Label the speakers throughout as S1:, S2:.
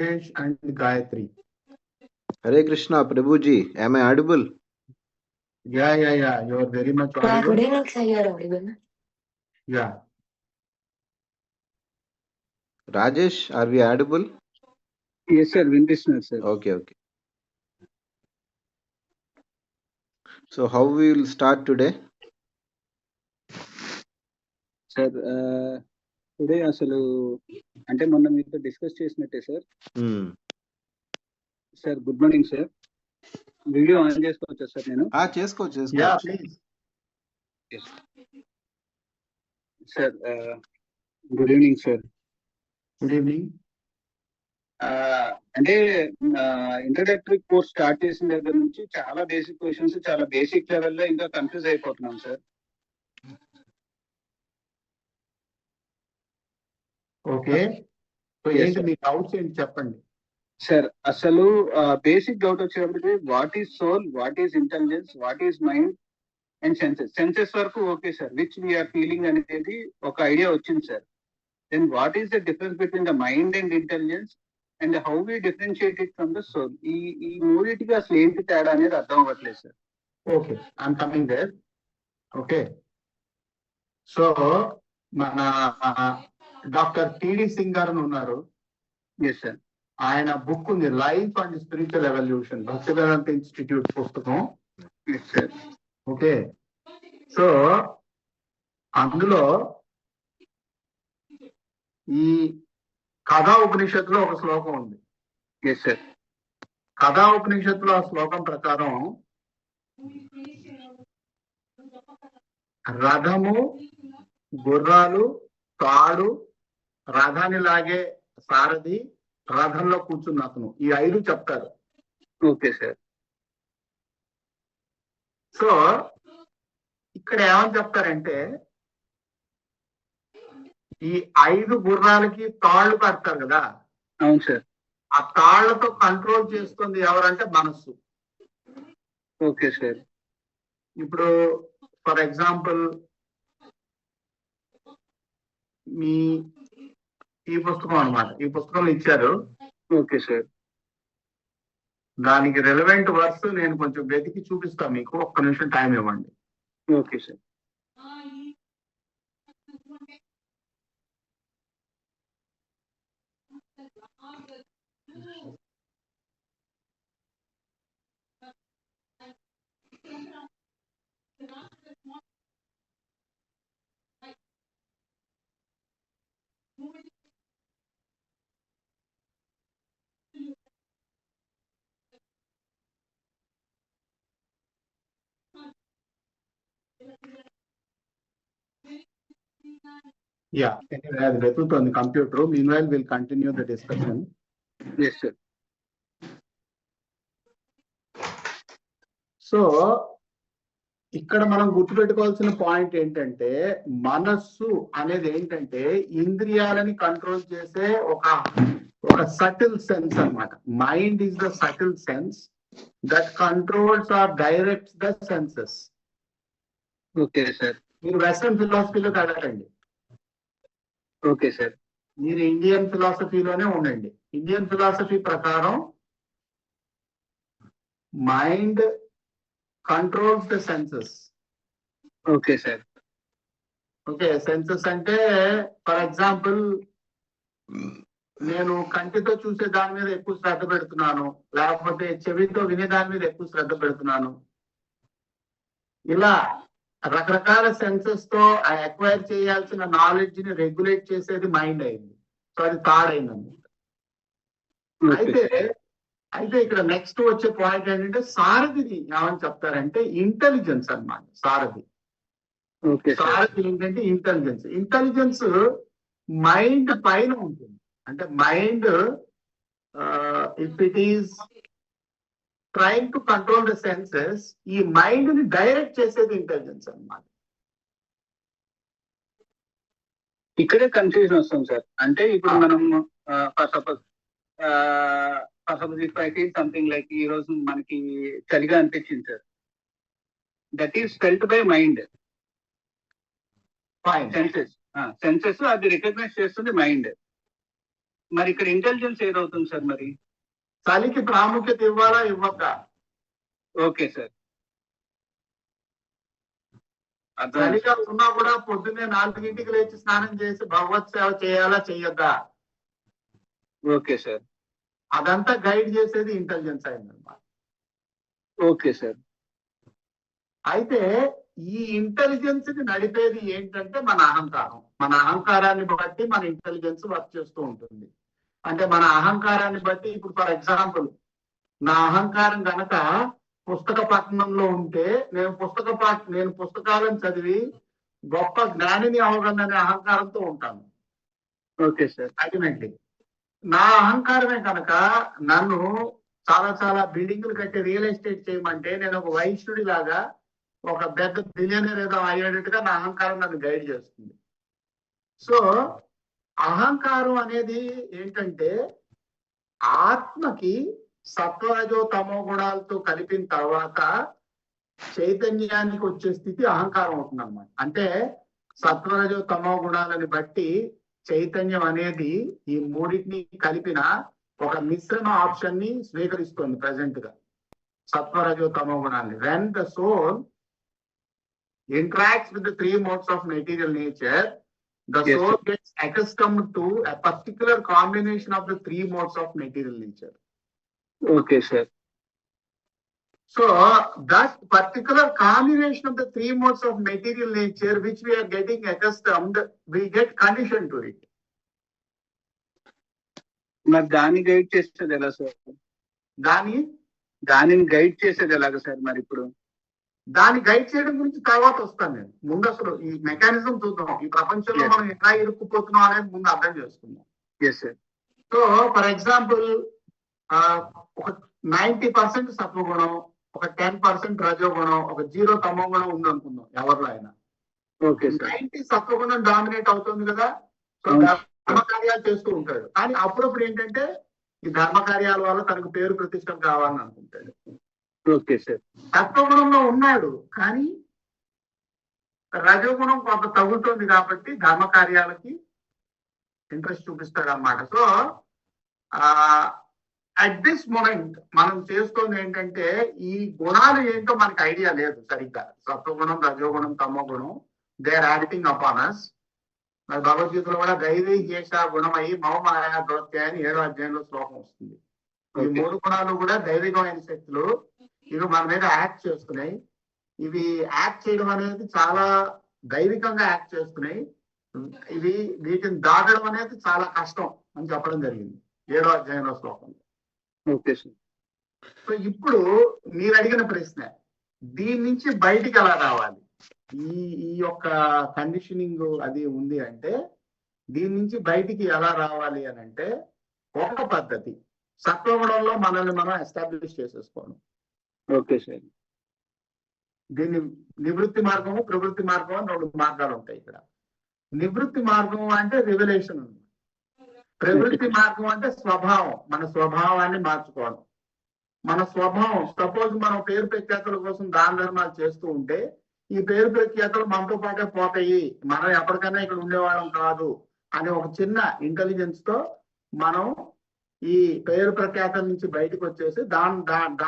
S1: Rajesh and Gayatri.
S2: Hare Krishna, Prabhuji. Am I audible?
S1: Yeah. You are very much
S3: Good
S1: audible.
S3: evening, sir. You are audible.
S1: Yeah.
S2: Rajesh, are we audible?
S4: Yes, sir. Vinditional, sir.
S2: Okay. So how we will start today?
S4: Sir today అసలు అంటే మొన్న మీతో discuss చేసినట్టే sir. Sir good morning sir. Video on చేసుకోవచ్చా sir నేను?
S2: చేసుకోవచ్చు.
S1: Yeah, please.
S4: Sir good evening sir.
S1: Good evening.
S4: అంటే introductory course start చేసిన దగ్గర నుంచి చాలా బేసిక్ క్వశ్చన్స్ చాలా బేసిక్ లెవెల్లో ఇంకా కన్ఫ్యూజ్ అయిపోతున్నాం సార్.
S1: ఓకే. సో ఏంటి మీ డౌట్స్ ఏంటి చెప్పండి
S4: సార్. అసలు బేసిక్ డౌట్ వచ్చేటప్పటికి what is soul, what is intelligence, what is mind and senses వరకు okay sir, which we are feeling అనేది ఒక ఐడియా వచ్చింది sir. Then what is the difference between the mind and intelligence and how we differentiate it from the soul, ఈ మూడింటికి అసలు ఏంటి తేడా అనేది అర్థం అవ్వట్లేదు sir.
S1: Okay, I'm coming there. Okay, so మన డాక్టర్ టిడి సింగ్ గారు ఉన్నారు.
S4: Yes sir.
S1: ఆయన బుక్ ఉంది, life and spiritual evolution, Bhaktivedanta institute పుస్తకం.
S4: Yes sir.
S1: ఓకే, సో అందులో ఈ కథా ఉపనిషత్తులో ఒక శ్లోకం ఉంది.
S4: Yes sir.
S1: కథా ఉపనిషత్తులో ఆ శ్లోకం ప్రకారం రథము, గుర్రాలు, తాడు, రథాన్ని లాగే సారథి, రథంలో కూర్చున్న అతను, ఈ 5 చెప్తారు.
S4: Okay sir.
S1: సో ఇక్కడ ఏమని చెప్తారంటే ఈ 5 గుర్రాలకి తాళ్లు కడతారు కదా.
S4: అవును సార్.
S1: ఆ తాళ్లతో కంట్రోల్ చేస్తుంది ఎవరంటే మనస్సు.
S4: Okay sir.
S1: ఇప్పుడు ఫర్ ఎగ్జాంపుల్ ఈ పుస్తకం అన్నమాట, ఈ పుస్తకంలో ఇచ్చారు.
S4: Okay sir.
S1: దానికి రిలవెంట్ వర్స్ నేను కొంచెం వెతికి చూపిస్తాను మీకు, ఒక్క నిమిషం టైం ఇవ్వండి.
S4: Okay sir.
S1: యా, అది వెతుకుతుంది computer. Meanwhile will continue the discussion.
S4: Yes sir.
S1: So ఇక్కడ మనం గుర్తుపెట్టుకోవాల్సిన పాయింట్ ఏంటంటే, మనస్సు అనేది ఏంటంటే ఇంద్రియాలని కంట్రోల్ చేసే ఒక సటిల్ సెన్స్ అన్నమాట. Mind is the subtle sense that controls or directs the senses.
S4: Okay sir.
S1: మీరు వెస్టర్న్ ఫిలాసఫీలో కదకండి.
S4: Okay sir.
S1: మీరు ఇండియన్ ఫిలాసఫీలోనే ఉండండి. ఇండియన్ ఫిలాసఫీ ప్రకారం mind controls the senses.
S4: Okay sir.
S1: Okay, senses అంటే ఫర్ ఎగ్జాంపుల్ నేను కంటితో చూసే దాని మీద ఎక్కువ శ్రద్ధ పెడుతున్నాను, లేకపోతే చెవితో వినే దాని మీద ఎక్కువ శ్రద్ధ పెడుతున్నాను. ఇలా రకరకాల సెన్సెస్ తో అక్వైర్ చేయాల్సిన నాలెడ్జ్ ని రెగ్యులేట్ చేసేది మైండ్ అయింది. సో అది థర్డ్ అయింది అన్నమాట. అయితే ఇక్కడ నెక్స్ట్ వచ్చే పాయింట్ ఏంటంటే సారథిని ఏమని చెప్తారంటే ఇంటెలిజెన్స్ అన్నమాట. సారథి ఏంటంటే ఇంటెలిజెన్స్ మైండ్ పైన ఉంటుంది. అంటే mind if it is trying to control the senses, ఈ మైండ్ ని డైరెక్ట్ చేసేది ఇంటెలిజెన్స్ అన్నమాట.
S4: ఇక్కడే కన్ఫ్యూజన్ వస్తుంది సార్. అంటే ఇప్పుడు మనం suppose if I feel something like ఈ రోజు మనకి చలిగా అనిపించింది sir, that is felt by mind. Senses అది రికగ్నైజ్ చేస్తుంది మైండ్. మరి ఇక్కడ ఇంటెలిజెన్స్ ఏదవుతుంది సార్ మరి?
S1: చలికి ప్రాముఖ్యత ఇవ్వాలా ఇవ్వద్దా?
S4: Okay sir.
S1: చలిగా ఉన్నా కూడా పొద్దున్నే 4 లేచి స్నానం చేసి భగవత్ సేవ చేయాలా చెయ్యొద్దా?
S4: Okay sir.
S1: అదంతా గైడ్ చేసేది ఇంటెలిజెన్స్ అయిందన్నమాట.
S4: Okay sir.
S1: అయితే ఈ ఇంటెలిజెన్స్ ని నడిపేది ఏంటంటే మన అహంకారం. మన అహంకారాన్ని బట్టి మన ఇంటెలిజెన్స్ వర్క్ చేస్తూ ఉంటుంది. అంటే మన అహంకారాన్ని బట్టి ఇప్పుడు ఫర్ ఎగ్జాంపుల్ నా అహంకారం కనుక పుస్తక పఠనంలో ఉంటే నేను పుస్తకాలను చదివి గొప్ప జ్ఞానిని అవగలననే అహంకారంతో ఉంటాను.
S4: Okay sir.
S1: అల్టిమేట్లీ నా అహంకారమే కనుక నన్ను చాలా బిల్డింగ్లు కట్టి రియల్ ఎస్టేట్ చేయమంటే నేను ఒక వైశ్యుడి లాగా ఒక పెద్ద బిలియనర్ ఏదో అయ్యేటట్టుగా నా అహంకారం నన్ను గైడ్ చేస్తుంది. సో అహంకారం అనేది ఏంటంటే ఆత్మకి సత్వరజో తమో గుణాలతో కలిపిన తర్వాత చైతన్యానికి వచ్చే స్థితి అహంకారం అవుతుంది అనమాట. అంటే సత్వరజో తమో గుణాలని బట్టి చైతన్యం అనేది ఈ మూడింటిని కలిపిన ఒక మిశ్రమ ఆప్షన్ ని స్వీకరిస్తుంది ప్రెసెంట్ గా సత్వరజో తమో గుణాన్ని. When the soul interacts with the 3 modes of material nature, the
S4: Yes,
S1: soul
S4: sir.
S1: gets accustomed to a particular combination of the 3 modes of material nature.
S4: Okay sir.
S1: So that particular combination of the 3 modes of material nature which we are getting accustomed, we get conditioned to it.
S4: మరి దాన్ని guide చేసేది ఎలా sir?
S1: దానిని
S4: guide చేసేది ఎలాగ sir మరి ఇప్పుడు?
S1: దాన్ని గైడ్ చేయడం గురించి తర్వాత వస్తాను నేను. ముందు అసలు ఈ మెకానిజం చూద్దాం. ఈ ప్రపంచంలో
S4: Yes.
S1: మనం ఎలా ఇరుక్కుపోతున్నాం అనేది ముందు అర్థం చేసుకుందాం.
S4: Yes sir.
S1: So for example ఒక 90% సత్వగుణం, ఒక 10% రజోగుణం, ఒక 0 తమో గుణం ఉంది అనుకుందాం ఎవరిలో అయినా.
S4: Okay sir.
S1: 90 సత్వగుణం డామినేట్ అవుతుంది కదా. సో
S4: అవును.
S1: ధర్మ కార్యాలు చేస్తూ ఉంటాడు. కానీ అప్పుడప్పుడు ఏంటంటే ఈ ధర్మ కార్యాల వల్ల తనకు పేరు ప్రతిష్టం కావాలని అనుకుంటాడు.
S4: Okay sir.
S1: సత్వగుణంలో ఉన్నాడు కానీ రజోగుణం కొంత తగ్గుతుంది కాబట్టి ధర్మ కార్యాలకి ఇంట్రెస్ట్ చూపిస్తాడు అన్నమాట. సో అట్ దిస్ మూమెంట్ మనం చేస్తుంది ఏంటంటే ఈ గుణాలు ఏంటో మనకి ఐడియా లేదు సరిగ్గా. సత్వగుణం, రజోగుణం, తమో గుణం they are acting upon us. మరి భగవద్గీతలో కూడా దైవీ హేష గుణమయ్యి మౌమాయా దోత్య అని 7వ అధ్యాయంలో శ్లోకం వస్తుంది. ఈ 3 గుణాలు కూడా దైవికమైన శక్తులు. ఇవి మన మీద యాక్ట్ చేస్తున్నాయి. ఇవి యాక్ట్ చేయడం అనేది చాలా దైవికంగా యాక్ట్ చేస్తున్నాయి. వీటిని దాటడం అనేది చాలా కష్టం అని చెప్పడం జరిగింది 7వ అధ్యాయంలో శ్లోకంలో.
S4: Okay sir.
S1: సో ఇప్పుడు మీరు అడిగిన ప్రశ్న, దీని నుంచి బయటికి ఎలా రావాలి? ఈ యొక్క కండిషనింగ్ అది ఉంది అంటే దీని నుంచి బయటికి ఎలా రావాలి అని అంటే ఒక పద్ధతి సత్వగుణంలో మనల్ని మనం ఎస్టాబ్లిష్ చేసేసుకోవడం.
S4: Okay sir.
S1: దీన్ని నివృత్తి మార్గము, ప్రవృత్తి మార్గం అని 2 మార్గాలు ఉంటాయి ఇక్కడ. నివృత్తి మార్గం అంటే రివల్యూషన్, ప్రవృత్తి మార్గం అంటే స్వభావం, మన స్వభావాన్ని మార్చుకోవడం. మన స్వభావం సపోజ్ మనం పేరు ప్రఖ్యాతుల కోసం దాన ధర్మాలు చేస్తూ ఉంటే ఈ పేరు ప్రఖ్యాతులు మనతో పాటే పోతాయి, మనం ఎప్పటికైనా ఇక్కడ ఉండేవాళ్ళం కాదు అనే ఒక చిన్న ఇంటెలిజెన్స్ తో మనం ఈ పేరు ప్రఖ్యాతుల నుంచి బయటకు వచ్చేసి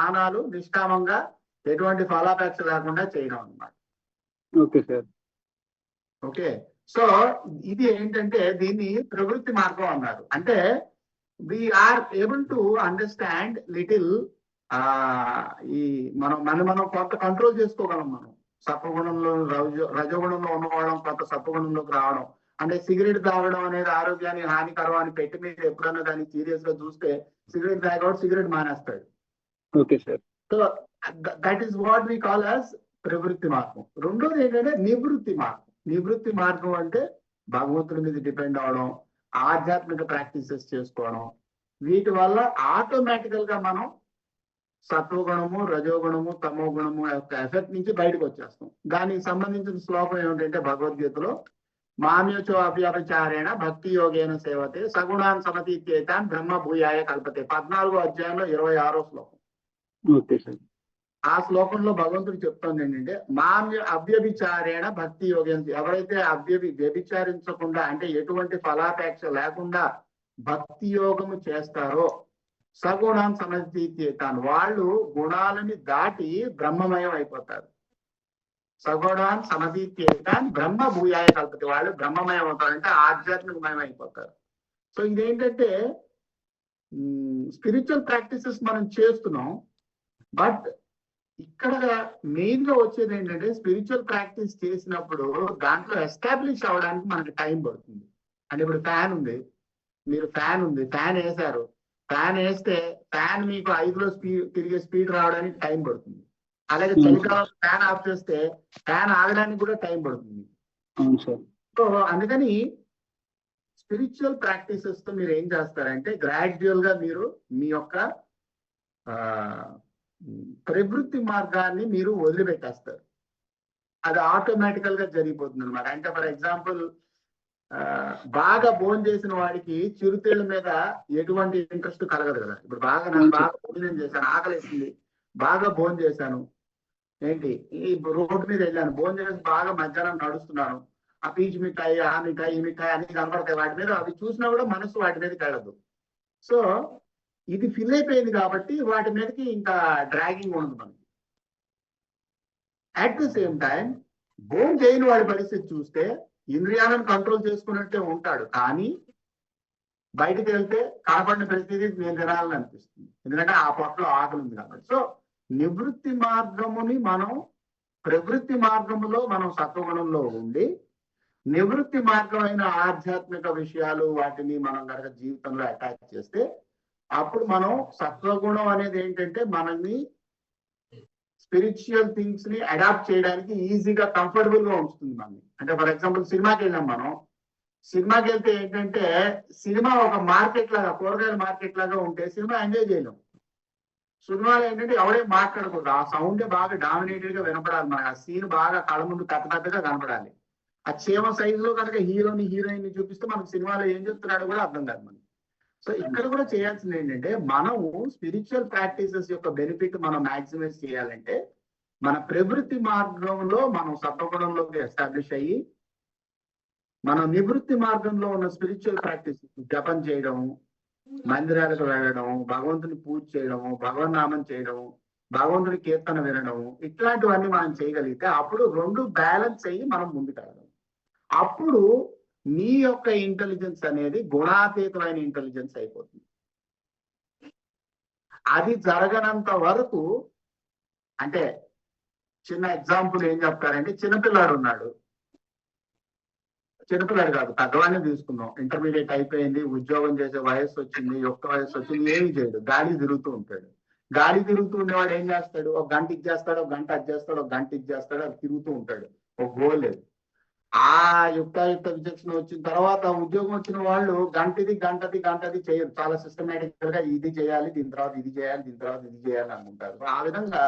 S1: దానాలు నిష్కామంగా ఎటువంటి ఫలాపేక్ష లేకుండా చేయడం అన్నమాట.
S4: Okay sir.
S1: ఓకే. సో ఇది ఏంటంటే దీన్ని ప్రవృత్తి మార్గం అన్నారు. అంటే we are able to understand little ఈ మనం కొంత కంట్రోల్ చేసుకోగలం. మనం సత్వగుణంలో రజోగుణంలో ఉన్నవాళ్ళం కొంత సత్వగుణంలోకి రావడం. అంటే సిగరెట్ తాగడం అనేది ఆరోగ్యానికి హానికరం అని పెట్టి మీరు ఎప్పుడన్నా దాన్ని సీరియస్ గా చూస్తే సిగరెట్ తాగడం సిగరెట్ మానేస్తాడు.
S4: Okay sir.
S1: So that is what we call as ప్రవృత్తి మార్గం. రెండోది ఏంటంటే నివృత్తి మార్గం. నివృత్తి మార్గం అంటే భగవంతుడి మీద డిపెండ్ అవడం, ఆధ్యాత్మిక ప్రాక్టీసెస్ చేసుకోవడం. వీటి వల్ల ఆటోమేటికల్ గా మనం సత్వగుణము, రజోగుణము, తమో గుణము యొక్క ఎఫెక్ట్ నుంచి బయటకు వచ్చేస్తాం. దానికి సంబంధించిన శ్లోకం ఏమిటంటే భగవద్గీతలో మామ్యోచో అవ్యపచారేణ భక్తి యోగేన సేవతే సగుణాన్ సమతీత్యేతాన్ బ్రహ్మ భూయాయ కల్పతే 14వ అధ్యాయంలో 26వ శ్లోకం.
S4: Okay sir.
S1: ఆ శ్లోకంలో భగవంతుడు చెప్తోంది ఏంటంటే అవ్యభిచారేణ భక్తి యోగేన, ఎవరైతే వ్యభిచారించకుండా అంటే ఎటువంటి ఫలాపేక్ష లేకుండా భక్తి యోగము చేస్తారో సగుణాన్ సమతీత్యేతాన్, వాళ్ళు గుణాలని దాటి బ్రహ్మమయం అయిపోతారు. సగుణాన్ సమతీత్యేతాన్ బ్రహ్మ భూయాయ కల్పతి, వాళ్ళు బ్రహ్మమయం అవుతారు, అంటే ఆధ్యాత్మికమయం అయిపోతారు. సో ఇదేంటంటే స్పిరిచువల్ ప్రాక్టీసెస్ మనం చేస్తున్నాం, బట్ ఇక్కడ మెయిన్ గా వచ్చేది ఏంటంటే స్పిరిచువల్ ప్రాక్టీస్ చేసినప్పుడు దాంట్లో ఎస్టాబ్లిష్ అవ్వడానికి మనకి టైం పడుతుంది. అంటే ఇప్పుడు ఫ్యాన్ ఉంది, మీరు ఫ్యాన్ వేసారు, ఫ్యాన్ వేస్తే ఫ్యాన్ మీకు 5లో తిరిగే స్పీడ్ రావడానికి టైం పడుతుంది. అలాగే చలికాలం ఫ్యాన్ ఆఫ్ చేస్తే ఫ్యాన్ ఆగడానికి కూడా టైం పడుతుంది. సో అందుకని స్పిరిచువల్ ప్రాక్టీసెస్ తో మీరు ఏం చేస్తారంటే గ్రాడ్యువల్ గా మీరు మీ యొక్క ప్రవృత్తి మార్గాన్ని మీరు వదిలిపెట్టేస్తారు. అది ఆటోమేటికల్ గా జరిగిపోతుంది అనమాట. అంటే ఫర్ ఎగ్జాంపుల్ బాగా భోజనం చేసిన వాడికి చిరుతిళ్ళ మీద ఎటువంటి ఇంట్రెస్ట్ కలగదు కదా. ఇప్పుడు నాకు బాగా భోజనం చేశాను, ఆకలిస్తుంది, బాగా భోజనం చేశాను, ఏంటి ఈ రోడ్డు మీద వెళ్ళాను, భోజనం చేసి బాగా మధ్యాహ్నం నడుస్తున్నాను, ఆ పీచు మిఠాయి, ఆ మిఠాయి, ఈ మిఠాయి అన్ని కనపడతాయి వాటి మీద, అవి చూసినా కూడా మనసు వాటి మీదకి వెళ్ళదు. సో ఇది ఫిల్ అయిపోయింది కాబట్టి వాటి మీదకి ఇంకా డ్రాగింగ్ ఉండదు మనకి. అట్ ద సేమ్ టైం భోజనం చేయని వాడి పరిస్థితి చూస్తే ఇంద్రియాలను కంట్రోల్ చేసుకున్నట్టే ఉంటాడు, కానీ బయటకు వెళ్తే కనపడిన పరిస్థితి నేను తినాలని అనిపిస్తుంది, ఎందుకంటే ఆ పొట్టలో ఆకలి ఉంది కాబట్టి. సో నివృత్తి మార్గముని మనం ప్రవృత్తి మార్గములో మనం సత్వగుణంలో ఉండి నివృత్తి మార్గమైన ఆధ్యాత్మిక విషయాలు వాటిని మనం కనుక జీవితంలో అటాచ్ చేస్తే అప్పుడు మనం సత్వగుణం అనేది ఏంటంటే మనల్ని స్పిరిచువల్ థింగ్స్ ని అడాప్ట్ చేయడానికి ఈజీగా కంఫర్టబుల్ గా ఉంచుతుంది మనల్ని. అంటే ఫర్ ఎగ్జాంపుల్ సినిమాకి వెళ్ళాం, మనం సినిమాకి వెళ్తే ఏంటంటే సినిమా ఒక మార్కెట్ లాగా, కూరగాయల మార్కెట్ లాగా ఉంటే సినిమా ఎంజాయ్ చేయలేం. సినిమాలో ఏంటంటే ఎవడే మాట్లాడకూడదు, ఆ సౌండే బాగా డామినేటెడ్ గా వినపడాలి, మనకి ఆ సీన్ బాగా కళ్ళ ముందు పెద్దగా కనపడాలి. ఆ చీమ సైజులో కనుక హీరోని హీరోయిన్ ని చూపిస్తే మనకు సినిమాలో ఏం చెప్తున్నాడో కూడా అర్థం కాదు మనకి. సో ఇక్కడ కూడా చేయాల్సింది ఏంటంటే మనము స్పిరిచువల్ ప్రాక్టీసెస్ యొక్క బెనిఫిట్ మనం మాక్సిమైజ్ చేయాలంటే మన ప్రవృత్తి మార్గంలో మనం సత్వగుణంలోకి ఎస్టాబ్లిష్ అయ్యి మనం నివృత్తి మార్గంలో ఉన్న స్పిరిచువల్ ప్రాక్టీస్ జపం చేయడము, మందిరాలకు వెళ్ళడం, భగవంతుని పూజ చేయడము, భగవన్నామం చేయడము, భగవంతుని కీర్తన వినడము, ఇట్లాంటివన్నీ మనం చేయగలిగితే అప్పుడు రెండు బ్యాలెన్స్ అయ్యి మనం ముందుకెళ్ళడం. అప్పుడు నీ యొక్క ఇంటెలిజెన్స్ అనేది గుణాతీతమైన ఇంటెలిజెన్స్ అయిపోతుంది. అది జరగనంత వరకు, అంటే చిన్న ఎగ్జాంపుల్ ఏం చెప్తారంటే చిన్నపిల్లాడు ఉన్నాడు, చిన్నపిల్లాడు కాదు పెద్దవాడిని తీసుకుందాం, ఇంటర్మీడియట్ అయిపోయింది, ఉద్యోగం చేసే వయస్సు వచ్చింది, యుక్త వయస్సు వచ్చింది, ఏమి చేయడు, గాలి తిరుగుతూ ఉంటాడు. గాలి తిరుగుతూ ఉండేవాడు ఏం చేస్తాడు, ఒక గంట ఇచ్చేస్తాడు, ఒక గంట అచ్చేస్తాడు, ఒక గంట ఇచ్చేస్తాడు, అది తిరుగుతూ ఉంటాడు, ఒక గోల్ లేదు. ఆ యుక్తాయుక్త విచక్షణ వచ్చిన తర్వాత ఉద్యోగం వచ్చిన వాళ్ళు గంటది చేయరు, చాలా సిస్టమేటిక్ గా ఇది చేయాలి, దీని తర్వాత ఇది చేయాలి, దీని తర్వాత ఇది చేయాలి అనుకుంటారు. ఆ విధంగా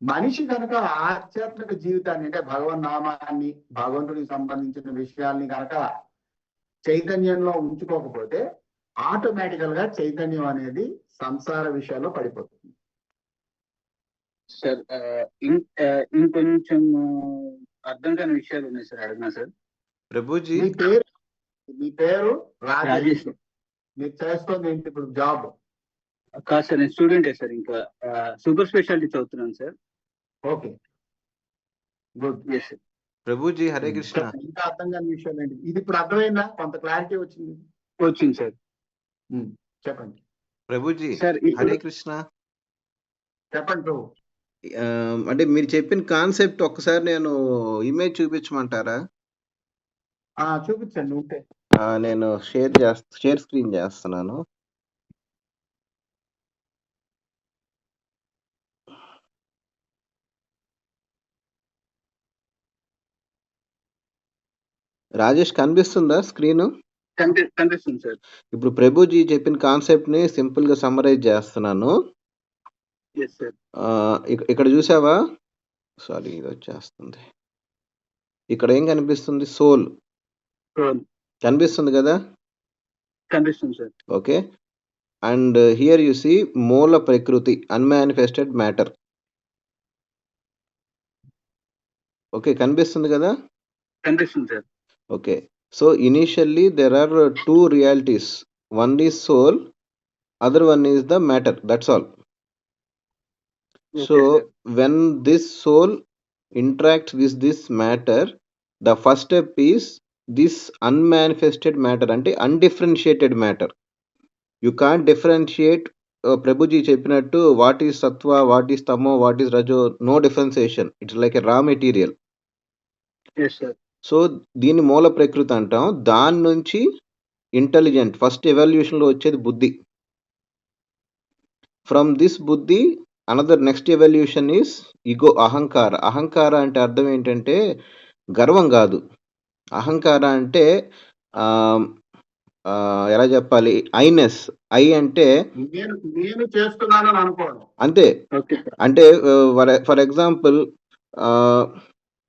S1: మనిషి కనుక ఆధ్యాత్మిక జీవితాన్ని, అంటే భగవన్నామాన్ని, భగవంతుడికి సంబంధించిన విషయాల్ని కనుక చైతన్యంలో ఉంచుకోకపోతే ఆటోమేటికల్ గా చైతన్యం అనేది సంసార విషయాల్లో పడిపోతుంది.
S4: సార్ ఇంకొంచెం అర్థం కాని విషయాలు ఉన్నాయి సార్, అడిగినా సార్.
S2: ప్రభుజీ
S1: మీ పేరు
S4: రాజేష్.
S1: మీరు చేస్తుంది ఏంటి ఇప్పుడు జాబ్?
S4: కాదు సార్, నేను స్టూడెంటే సార్, ఇంకా సూపర్ స్పెషాలిటీ చదువుతున్నాను sir.
S1: Okay, good.
S4: Yes sir.
S2: Prabhuji Hare Krishna.
S1: ఇంకా అర్థం కాని విషయాలు ఏంటి? ఇది ఇప్పుడు అర్థమైందా? కొంత క్లారిటీ వచ్చింది
S4: సార్.
S1: చెప్పండి
S2: ప్రభుజీ
S4: సార్.
S2: హరే కృష్ణ.
S1: చెప్పండి ప్రభు.
S2: అంటే మీరు చెప్పిన కాన్సెప్ట్ ఒక్కసారి నేను ఇమేజ్ చూపించమంటారా?
S1: చూపించండి ఉంటే.
S2: నేను షేర్ స్క్రీన్ చేస్తున్నాను. రాజేష్ కనిపిస్తుందా స్క్రీన్?
S4: కనిపిస్తుంది సార్.
S2: ఇప్పుడు ప్రభుజీ చెప్పిన కాన్సెప్ట్ ని సింపుల్ గా సమ్మరైజ్ చేస్తున్నాను. ఇక్కడ చూసావా? సారీ, ఇది వచ్చేస్తుంది. ఇక్కడ ఏం కనిపిస్తుంది? సోల్ కనిపిస్తుంది కదా?
S4: కనిపిస్తుంది sir.
S2: Okay, and here you see మూల ప్రకృతి, అన్మానిఫెస్టెడ్ మ్యాటర్. ఓకే, కనిపిస్తుంది కదా?
S4: కనిపిస్తుంది sir.
S2: Okay, so initially there are 2 realities, One is soul, other one is the matter. That's all.
S4: Okay,
S2: So
S4: sir.
S2: when this soul interacts with this matter, the first step is this unmanifested matter, అంటే undifferentiated matter. You can't differentiate. Prabhuji చెప్పినట్టు what is సత్వ, what is తమో, what is రజో, no differentiation. It's like a raw material.
S4: Yes, sir.
S2: So దీన్ని మూల ప్రకృతి అంటాం. దాని నుంచి ఇంటెలిజెంట్ ఫస్ట్ ఎవల్యూషన్ లో వచ్చేది బుద్ధి. ఫ్రమ్ దిస్ బుద్ధి అనదర్ నెక్స్ట్ ఎవల్యూషన్ ఈస్ ఇగో, అహంకార. అహంకార అంటే అర్థం ఏంటంటే గర్వం కాదు. అహంకార అంటే ఆ, ఆ, ఎలా చెప్పాలి, ఐనెస్. ఐ అంటే
S1: నేను చేస్తున్నానని అనుకోవడం.
S2: అంతే.
S4: Okay, sir.
S2: అంటే ఫర్ ఎగ్జాంపుల్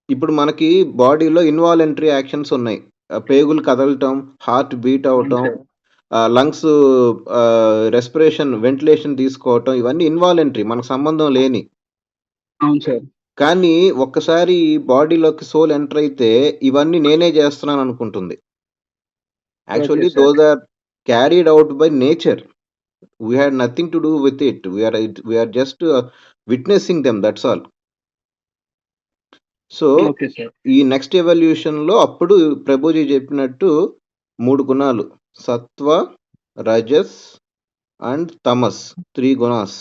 S2: ఇప్పుడు మనకి బాడీలో ఇన్వాలంటరీ యాక్షన్స్ ఉన్నాయి. పేగులు కదలటం, హార్ట్ బీట్ అవటం,
S4: Okay.
S2: లంగ్స్ రెస్పిరేషన్, వెంటిలేషన్ తీసుకోవటం, ఇవన్నీ ఇన్వాలంటరీ, మనకు సంబంధం లేని.
S4: అవును సార్.
S2: కానీ ఒక్కసారి బాడీలోకి సోల్ ఎంటర్ అయితే ఇవన్నీ నేనే చేస్తున్నాను అనుకుంటుంది. Actually
S4: Okay, sir.
S2: Those are carried out by nature. We had nothing to do with it. We are just witnessing them, that's all. So
S4: Okay, sir.
S2: ఈ నెక్స్ట్ ఎవల్యూషన్ లో అప్పుడు ప్రభుజీ చెప్పినట్టు 3 గుణాలు, సత్వ, రజస్ అండ్ తమస్, 3 గుణాస్.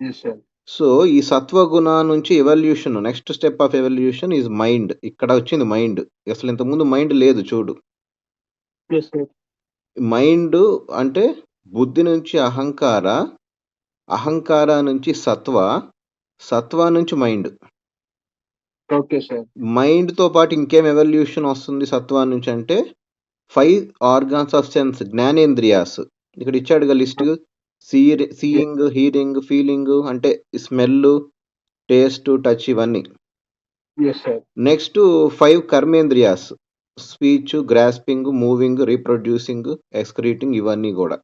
S4: Yes, sir.
S2: సో ఈ సత్వ గుణ నుంచి evolution, next step of evolution is mind. ఇక్కడ వచ్చింది మైండ్. అసలు ఇంతకుముందు మైండ్ లేదు, చూడు.
S4: Yes, sir.
S2: మైండ్ అంటే బుద్ధి నుంచి అహంకార, అహంకార నుంచి సత్వ, సత్వ నుంచి మైండ్.
S4: Okay, sir.
S2: మైండ్ తో పాటు ఇంకేం ఎవల్యూషన్ వస్తుంది సత్వా నుంచి అంటే 5 ఆర్గాన్స్ ఆఫ్ సెన్స్, జ్ఞానేంద్రియాస్. ఇక్కడ ఇచ్చాడుగా లిస్ట్. సీయింగ్, హీరింగ్, ఫీలింగ్ అంటే స్మెల్, టేస్ట్, టచ్, ఇవన్నీ.
S4: Yes, sir.
S2: నెక్స్ట్ 5 కర్మేంద్రియాస్, speech, grasping, moving, reproducing, excreting, ఇవన్నీ కూడా.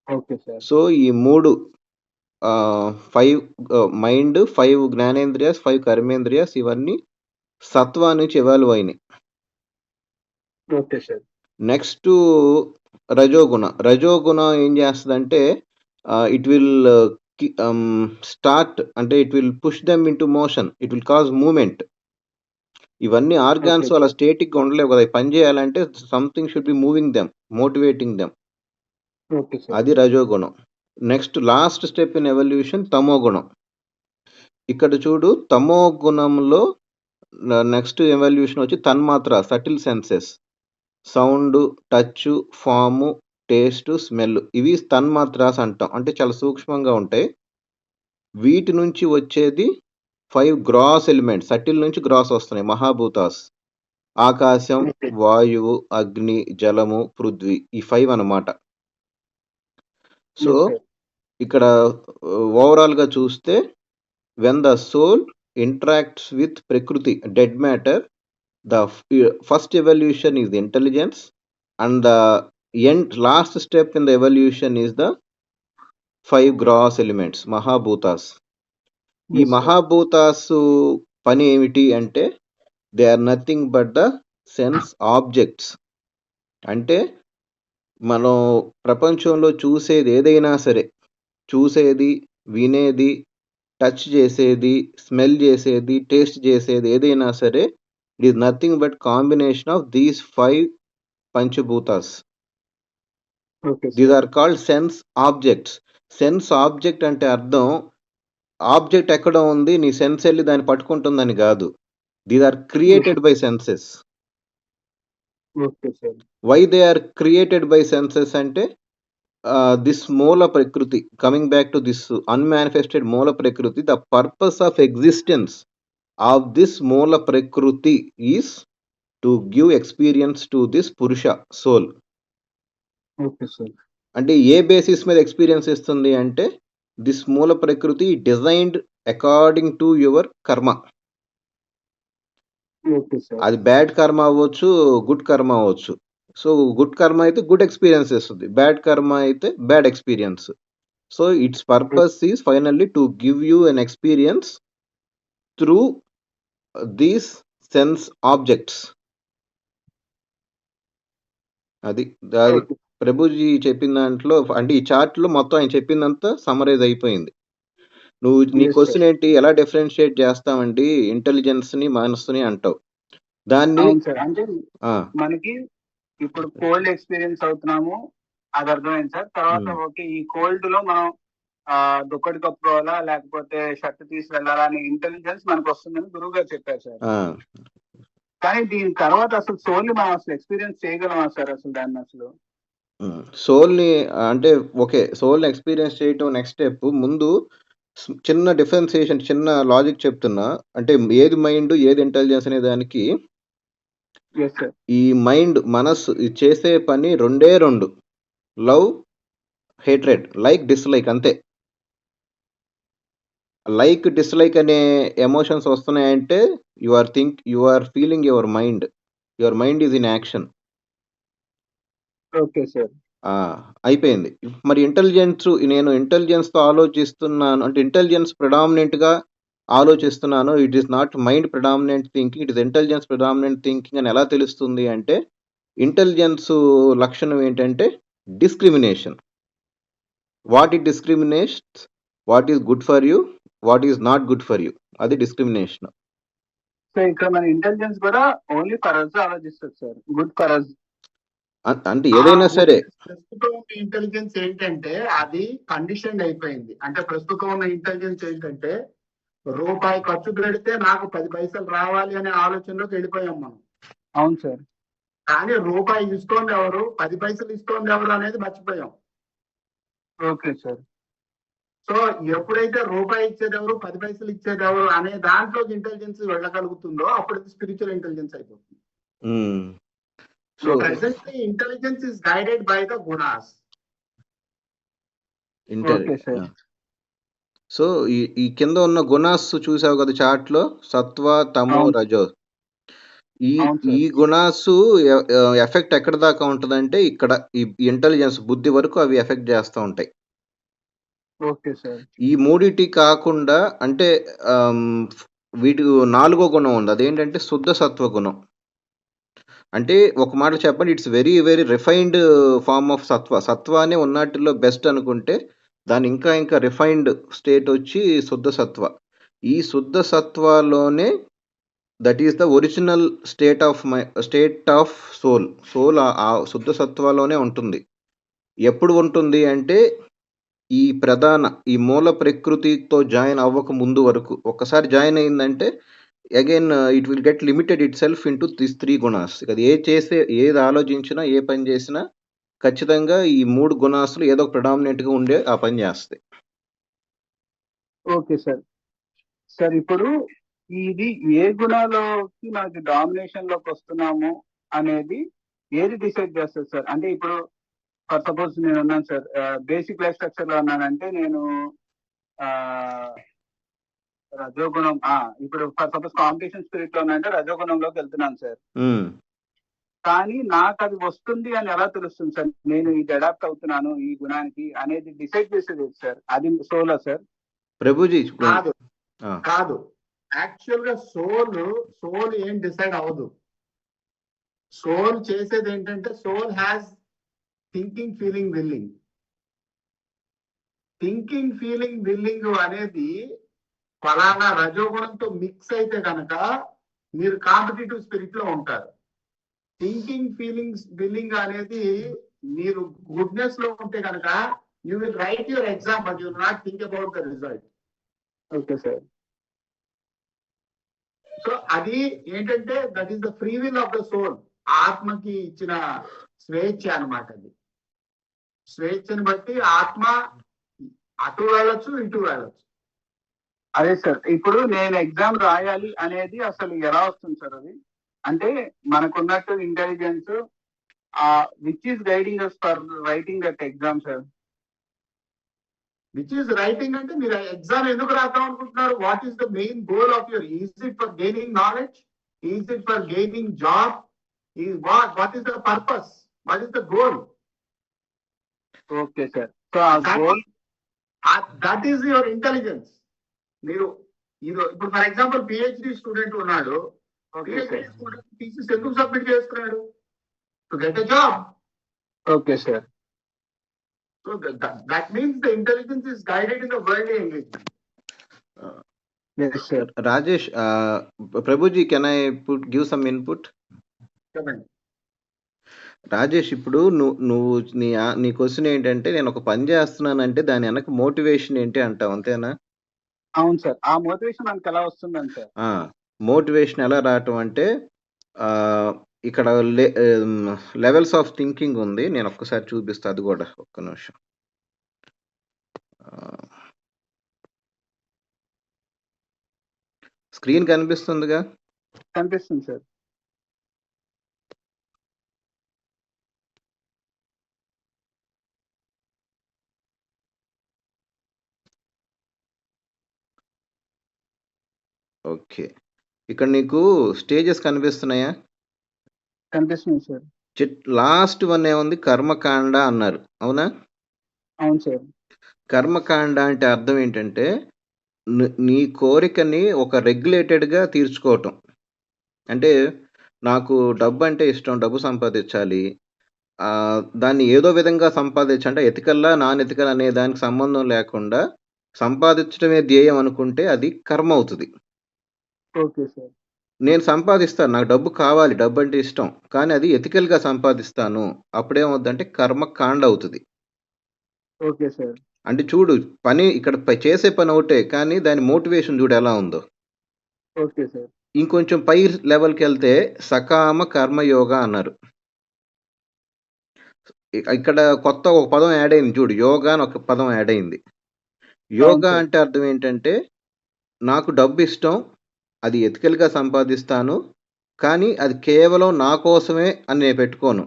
S4: Okay, sir.
S2: సో ఈ 3 5 మైండ్, 5 జ్ఞానేంద్రియాస్, 5 కర్మేంద్రియాస్, ఇవన్నీ సత్వా నుంచి ఎవాల్వ్ అయినాయి.
S4: Okay, sir.
S2: నెక్స్ట్ రజోగుణ. రజోగుణ ఏం చేస్తుందంటే ఇట్ విల్ స్టార్ట్, అంటే it will push them into motion, it will cause movement. ఇవన్నీ ఆర్గాన్స్
S4: Okay,
S2: అలా
S4: sir.
S2: స్టేటిక్ గా ఉండలేవు కదా, పని చేయాలంటే something should be moving them, motivating them.
S4: Okay, sir.
S2: అది రజోగుణం. Next last step in evolution తమో గుణం. ఇక్కడ చూడు, తమో గుణంలో నెక్స్ట్ ఎవల్యూషన్ వచ్చి తన్మాత్ర, subtle senses, sound, touch, form, taste, smell, ఇవి తన్మాత్రాస్ అంటాం. అంటే చాలా సూక్ష్మంగా ఉంటాయి. వీటి నుంచి వచ్చేది 5 గ్రాస్ ఎలిమెంట్స్. సటిల్ నుంచి గ్రాస్ వస్తున్నాయి, మహాభూతాస్. ఆకాశం,
S4: Okay.
S2: వాయువు, అగ్ని, జలము, పృథ్వీ, ఈ 5 అన్నమాట. So
S4: Yes, sir.
S2: ఇక్కడ ఓవరాల్ గా చూస్తే when the soul interacts with prakriti, dead matter, the first evolution is the intelligence, and the last step in the evolution is the 5 gross elements, mahabhutas. ఈ
S4: Yes, sir.
S2: మహాభూతాస్ పని ఏమిటి అంటే they are nothing but the sense objects. అంటే మనం ప్రపంచంలో చూసేది ఏదైనా సరే, చూసేది, వినేది, టచ్ చేసేది, స్మెల్ చేసేది, టేస్ట్ చేసేది ఏదైనా సరే, it is nothing but combination of these 5 పంచభూతాస్.
S4: Okay, sir.
S2: These are called sense objects. Sense object అంటే అర్థం ఆబ్జెక్ట్ ఎక్కడ ఉంది, నీ సెన్స్ వెళ్ళి దాన్ని పట్టుకుంటుందని కాదు. These are created by senses.
S4: Okay, sir.
S2: Why they are created by senses అంటే దిస్ మూల ప్రకృతి, coming back to this unmanifested మూల ప్రకృతి, the purpose of existence of this మూల ప్రకృతి is to give experience to this పురుష soul.
S4: Okay, sir.
S2: అంటే ఏ basis మీద ఎక్స్పీరియన్స్ ఇస్తుంది అంటే దిస్ మూల ప్రకృతి డిజైన్డ్ అకార్డింగ్ టు యువర్ కర్మ.
S4: Okay, sir.
S2: అది బ్యాడ్ కర్మ అవ్వచ్చు, గుడ్ కర్మ అవ్వచ్చు. సో గుడ్ కర్మ అయితే గుడ్ ఎక్స్పీరియన్స్ ఇస్తుంది, బ్యాడ్ కర్మ అయితే bad experience. So it's purpose is finally to give you an experience through these sense objects. అది
S4: Okay.
S2: ప్రభుజీ చెప్పిన దాంట్లో అంటే ఈ చార్ట్ లో మొత్తం ఆయన చెప్పిందంతా సమరైజ్ అయిపోయింది. నువ్వు నీ
S4: Yes,
S2: క్వశ్చన్
S4: sir.
S2: ఏంటి, ఎలా డిఫరెన్షియేట్ చేస్తామండి ఇంటెలిజెన్స్ ని మనస్సుని అంటావు. దాన్ని
S4: అవును సార్. అంటే
S2: ఆ,
S4: మనకి ఇప్పుడు కోల్డ్ ఎక్స్పీరియన్స్ అవుతున్నాము, అది అర్థమైంది సార్. తర్వాత
S2: ఉమ్,
S4: ఓకే, ఈ కోల్డ్ లో మనం దుప్పటి కప్పుకోవాలా లేకపోతే షర్ట్ తీసి వెళ్ళాలా అనే ఇంటెలిజెన్స్ మనకు వస్తుందని గురువు గారు చెప్పారు సార్.
S2: ఆ,
S4: కానీ దీని తర్వాత అసలు సోల్ ని మనం అసలు ఎక్స్పీరియన్స్ చేయగలమా సార్ అసలు దాన్ని అసలు?
S2: సోల్ ని అంటే ఓకే, సోల్ ని ఎక్స్పీరియన్స్ చేయటం నెక్స్ట్ స్టెప్. ముందు చిన్న డిఫరెన్సియేషన్, చిన్న లాజిక్ చెప్తున్నా. అంటే ఏది మైండ్ ఏది ఇంటెలిజెన్స్ అనే దానికి,
S4: ఎస్ సార్.
S2: ఈ మైండ్ మనస్సు ఇది చేసే పని రెండే రెండు, లవ్ హేట్రెడ్, లైక్ డిస్లైక్, అంతే. లైక్ డిస్లైక్ అనే ఎమోషన్స్ వస్తున్నాయంటే you are feeling your mind is in action.
S4: Okay sir.
S2: అయిపోయింది. మరి నేను ఇంటెలిజెన్స్ తో ఆలోచిస్తున్నాను అంటే ఇంటెలిజెన్స్ ప్రిడామినెంట్ గా ఆలోచిస్తున్నాను, it is not mind predominant thinking, it is intelligence predominant thinking అని ఎలా తెలుస్తుంది అంటే, ఇంటెలిజెన్స్ లక్షణం ఏంటంటే discrimination. What it discriminates, what is good for you, what is not good for you, అది డిస్క్రిమినేషన్.
S4: సో ఇక్కడ మన ఇంటెలిజెన్స్ కూడా ఓన్లీ ఫర్ అస్ ఆలోచిస్తుంది సార్, గుడ్ ఫర్ అస్.
S2: అంటే ఏదైనా సరే
S1: ప్రస్తుతం ఉన్న ఇంటెలిజెన్స్ ఏంటంటే అది కండిషన్ అయిపోయింది. అంటే ప్రస్తుతం ఉన్న ఇంటెలిజెన్స్ ఏంటంటే రూపాయి ఖర్చు పెడితే నాకు 10 పైసలు రావాలి అనే ఆలోచనలోకి వెళ్ళిపోయాం మనం.
S4: అవును సార్.
S1: కానీ రూపాయి ఇస్తోంది ఎవరు, 10 పైసలు ఇస్తోంది ఎవరు అనేది మర్చిపోయాం.
S4: Okay sir.
S1: సో ఎప్పుడైతే రూపాయి ఇచ్చేది ఎవరు, 10 పైసలు ఇచ్చేది ఎవరు అనే దాంట్లోకి ఇంటెలిజెన్స్ వెళ్ళగలుగుతుందో అప్పుడు స్పిరిచువల్ ఇంటెలిజెన్స్ అయిపోతుంది.
S2: So
S1: presently intelligence is guided by the gunas.
S4: Okay sir.
S2: So ఈ కింద ఉన్న గుణాస్ చూసావు కదా చార్ట్ లో, సత్వ తమో
S4: అవును.
S2: రజో.
S4: అవును సార్.
S2: ఈ గుణాసు ఎఫెక్ట్ ఎక్కడ దాకా ఉంటుందంటే ఇక్కడ ఈ ఇంటెలిజెన్స్ బుద్ధి వరకు అవి ఎఫెక్ట్ చేస్తూ ఉంటాయి.
S4: Okay sir.
S2: ఈ మూడిటి కాకుండా అంటే వీటి 4వ గుణం ఉంది, అదేంటంటే శుద్ధ సత్వ గుణం. అంటే ఒక మాట చెప్పండి, it's very very refined form of సత్వానే ఉన్నటిలో బెస్ట్ అనుకుంటే, దాని ఇంకా రిఫైన్డ్ స్టేట్ వచ్చి శుద్ధ సత్వ. ఈ శుద్ధ సత్వలోనే that is the original state of soul ఆ శుద్ధ సత్వలోనే ఉంటుంది. ఎప్పుడు ఉంటుంది అంటే ఈ మూల ప్రకృతితో జాయిన్ అవ్వక ముందు వరకు. ఒక్కసారి జాయిన్ అయిందంటే again it will get limited it self into this 3 gunas. అది ఏది ఆలోచించినా ఏ పని చేసినా ఖచ్చితంగా ఈ 3 గుణాసులు ఏదో ప్రిడామినెంట్ గా ఉండే ఆ పని చేస్తాయి.
S4: Okay sir. సార్ ఇప్పుడు ఇది ఏ గుణాలోకి మనకి డామినేషన్ లోకి వస్తున్నాము అనేది ఏది డిసైడ్ చేస్తుంది సార్? అంటే ఇప్పుడు ఫర్ సపోజ్ నేను ఉన్నాను సార్, బేసిక్ లైఫ్ స్ట్రక్చర్ లో ఉన్నానంటే నేను రజోగుణం, ఇప్పుడు ఫర్ సపోజ్ కాంపిటీషన్ స్పిరిట్ లో ఉన్నానంటే రజోగుణంలోకి వెళ్తున్నాను సార్. కానీ నాకు అది వస్తుంది అని ఎలా తెలుస్తుంది సార్? నేను ఇది అడాప్ట్ అవుతున్నాను ఈ గుణానికి అనేది డిసైడ్ చేసేది సార్, అది సోలా సార్?
S2: ప్రభుజీ
S1: కాదు, యాక్చువల్ గా సోల్ ఏం డిసైడ్ అవ్వదు. సోల్ చేసేది ఏంటంటే soul has thinking feeling willing. Thinking feeling willing అనేది ఫలానా రజోగుణంతో మిక్స్ అయితే కనుక మీరు కాంపిటేటివ్ స్పిరిట్ లో ఉంటారు. థింకింగ్ ఫీలింగ్స్ విల్లింగ్ అనేది మీరు గుడ్నెస్ లో ఉంటే కనుక you will write your exam but you will not think about the result.
S4: Okay sir.
S1: So అది ఏంటంటే that is the free will of the soul. ఆత్మకి ఇచ్చిన స్వేచ్ఛ అన్నమాట. అది స్వేచ్ఛని బట్టి ఆత్మ అటు వెళ్ళొచ్చు ఇటు వెళ్ళొచ్చు.
S4: అదే సార్, ఇప్పుడు నేను ఎగ్జామ్ రాయాలి అనేది అసలు ఎలా వస్తుంది సార్? అది అంటే మనకున్నట్టు intelligence which is guiding us for writing that exam sir?
S1: Which is writing అంటే మీరు ఎగ్జామ్ ఎందుకు రాద్దాం అనుకుంటున్నారు? What is the main goal of your? Is it for gaining knowledge? Is it for gaining job? What is the purpose? What is the goal?
S4: Okay sir. So ఆ goal
S1: that is your intelligence. మీరు ఇప్పుడు for example PhD student ఉన్నాడు. PhD student thesis ఎందుకు submit చేస్తున్నాడు? To get a job.
S4: Okay sir.
S1: So that means the intelligence is guided in the worldly engagement.
S4: Yes sir.
S2: Rajesh, Prabhuji, can I give some input?
S1: చెప్పండి.
S2: రాజేష్, ఇప్పుడు నువ్వు నీ question ఏంటంటే, నేను ఒక పని చేస్తున్నానంటే దాని వెనక మోటివేషన్ ఏంటి అంటావు, అంతేనా?
S4: అవును సార్. ఆ మోటివేషన్ మనకు ఎలా వస్తుందండి సార్?
S2: మోటివేషన్ ఎలా రావటం అంటే, ఇక్కడ లెవెల్స్ ఆఫ్ థింకింగ్ ఉంది. నేను ఒక్కసారి చూపిస్తా, అది కూడా ఒక్క నిమిషం. స్క్రీన్ కనిపిస్తుందిగా?
S4: కనిపిస్తుంది సార్.
S2: ఓకే, ఇక్కడ నీకు స్టేజెస్ కనిపిస్తున్నాయా?
S4: కనిపిస్తుంది సార్.
S2: లాస్ట్ వన్ ఏముంది? కర్మకాండ అన్నారు, అవునా?
S4: అవును సార్.
S2: కర్మకాండ అంటే అర్థం ఏంటంటే, నీ కోరికని ఒక రెగ్యులేటెడ్గా తీర్చుకోవటం. అంటే నాకు డబ్బు అంటే ఇష్టం, డబ్బు సంపాదించాలి, దాన్ని ఏదో విధంగా సంపాదించాలంటే ఎతికల్లా నాన్ ఎతికల్ అనే దానికి సంబంధం లేకుండా సంపాదించడమే ధ్యేయం అనుకుంటే అది కర్మ అవుతుంది.
S4: Okay sir.
S2: నేను సంపాదిస్తాను, నాకు డబ్బు కావాలి, డబ్బు అంటే ఇష్టం, కానీ అది ఎథికల్గా సంపాదిస్తాను, అప్పుడేమవుతుందంటే కర్మకాండ అవుతుంది.
S4: Okay sir.
S2: అంటే చూడు, పని ఇక్కడ చేసే పని ఒకటే, కానీ దాని మోటివేషన్ చూడు ఎలా ఉందో.
S4: Okay sir.
S2: ఇంకొంచెం పై లెవెల్కి వెళ్తే సకామ కర్మయోగ అన్నారు. ఇక్కడ కొత్త ఒక పదం యాడ్ అయింది చూడు, యోగా అని ఒక పదం యాడ్ అయింది. యోగా అంటే అర్థం ఏంటంటే, నాకు డబ్బు ఇష్టం, అది ఎథికల్గా సంపాదిస్తాను, కానీ అది కేవలం నా కోసమే అని నేను పెట్టుకోను.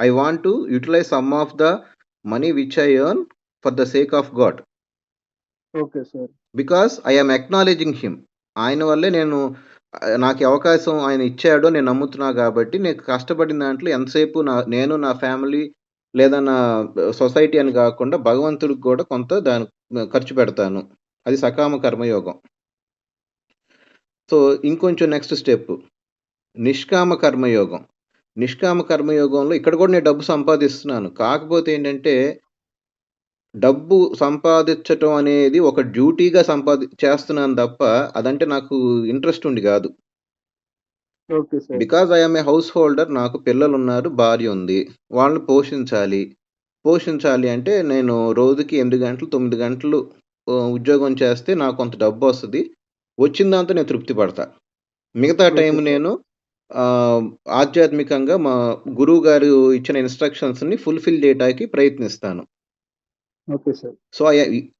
S2: I want to utilise some of the money which I earn for the sake of God.
S4: Okay sir.
S2: Because I am acknowledging him. ఆయన వల్లే నాకు అవకాశం ఆయన ఇచ్చాడో నేను నమ్ముతున్నా, కాబట్టి నేను కష్టపడిన దాంట్లో ఎంతసేపు నేను నా ఫ్యామిలీ లేదా నా సొసైటీ అని కాకుండా భగవంతుడికి కూడా కొంత దాని ఖర్చు పెడతాను. అది సకామ కర్మయోగం. సో ఇంకొంచెం నెక్స్ట్ స్టెప్ నిష్కామ కర్మయోగం. నిష్కామ కర్మయోగంలో ఇక్కడ కూడా నేను డబ్బు సంపాదిస్తున్నాను, కాకపోతే ఏంటంటే డబ్బు సంపాదించటం అనేది ఒక డ్యూటీగా చేస్తున్నాను తప్ప అదంటే నాకు ఇంట్రెస్ట్ ఉండి కాదు.
S4: Okay sir.
S2: Because I'm a house holder, నాకు పిల్లలు ఉన్నారు, భార్య ఉంది, వాళ్ళని పోషించాలి అంటే నేను రోజుకి 8 గంటలు 9 గంటలు ఉద్యోగం చేస్తే నాకు కొంత డబ్బు వస్తుంది, వచ్చిన దాంతో నేను తృప్తి పడతా. మిగతా టైం నేను ఆధ్యాత్మికంగా మా గురువు గారు ఇచ్చిన ఇన్స్ట్రక్షన్స్ని ఫుల్ఫిల్ చేయడానికి ప్రయత్నిస్తాను.
S4: Okay sir.
S2: సో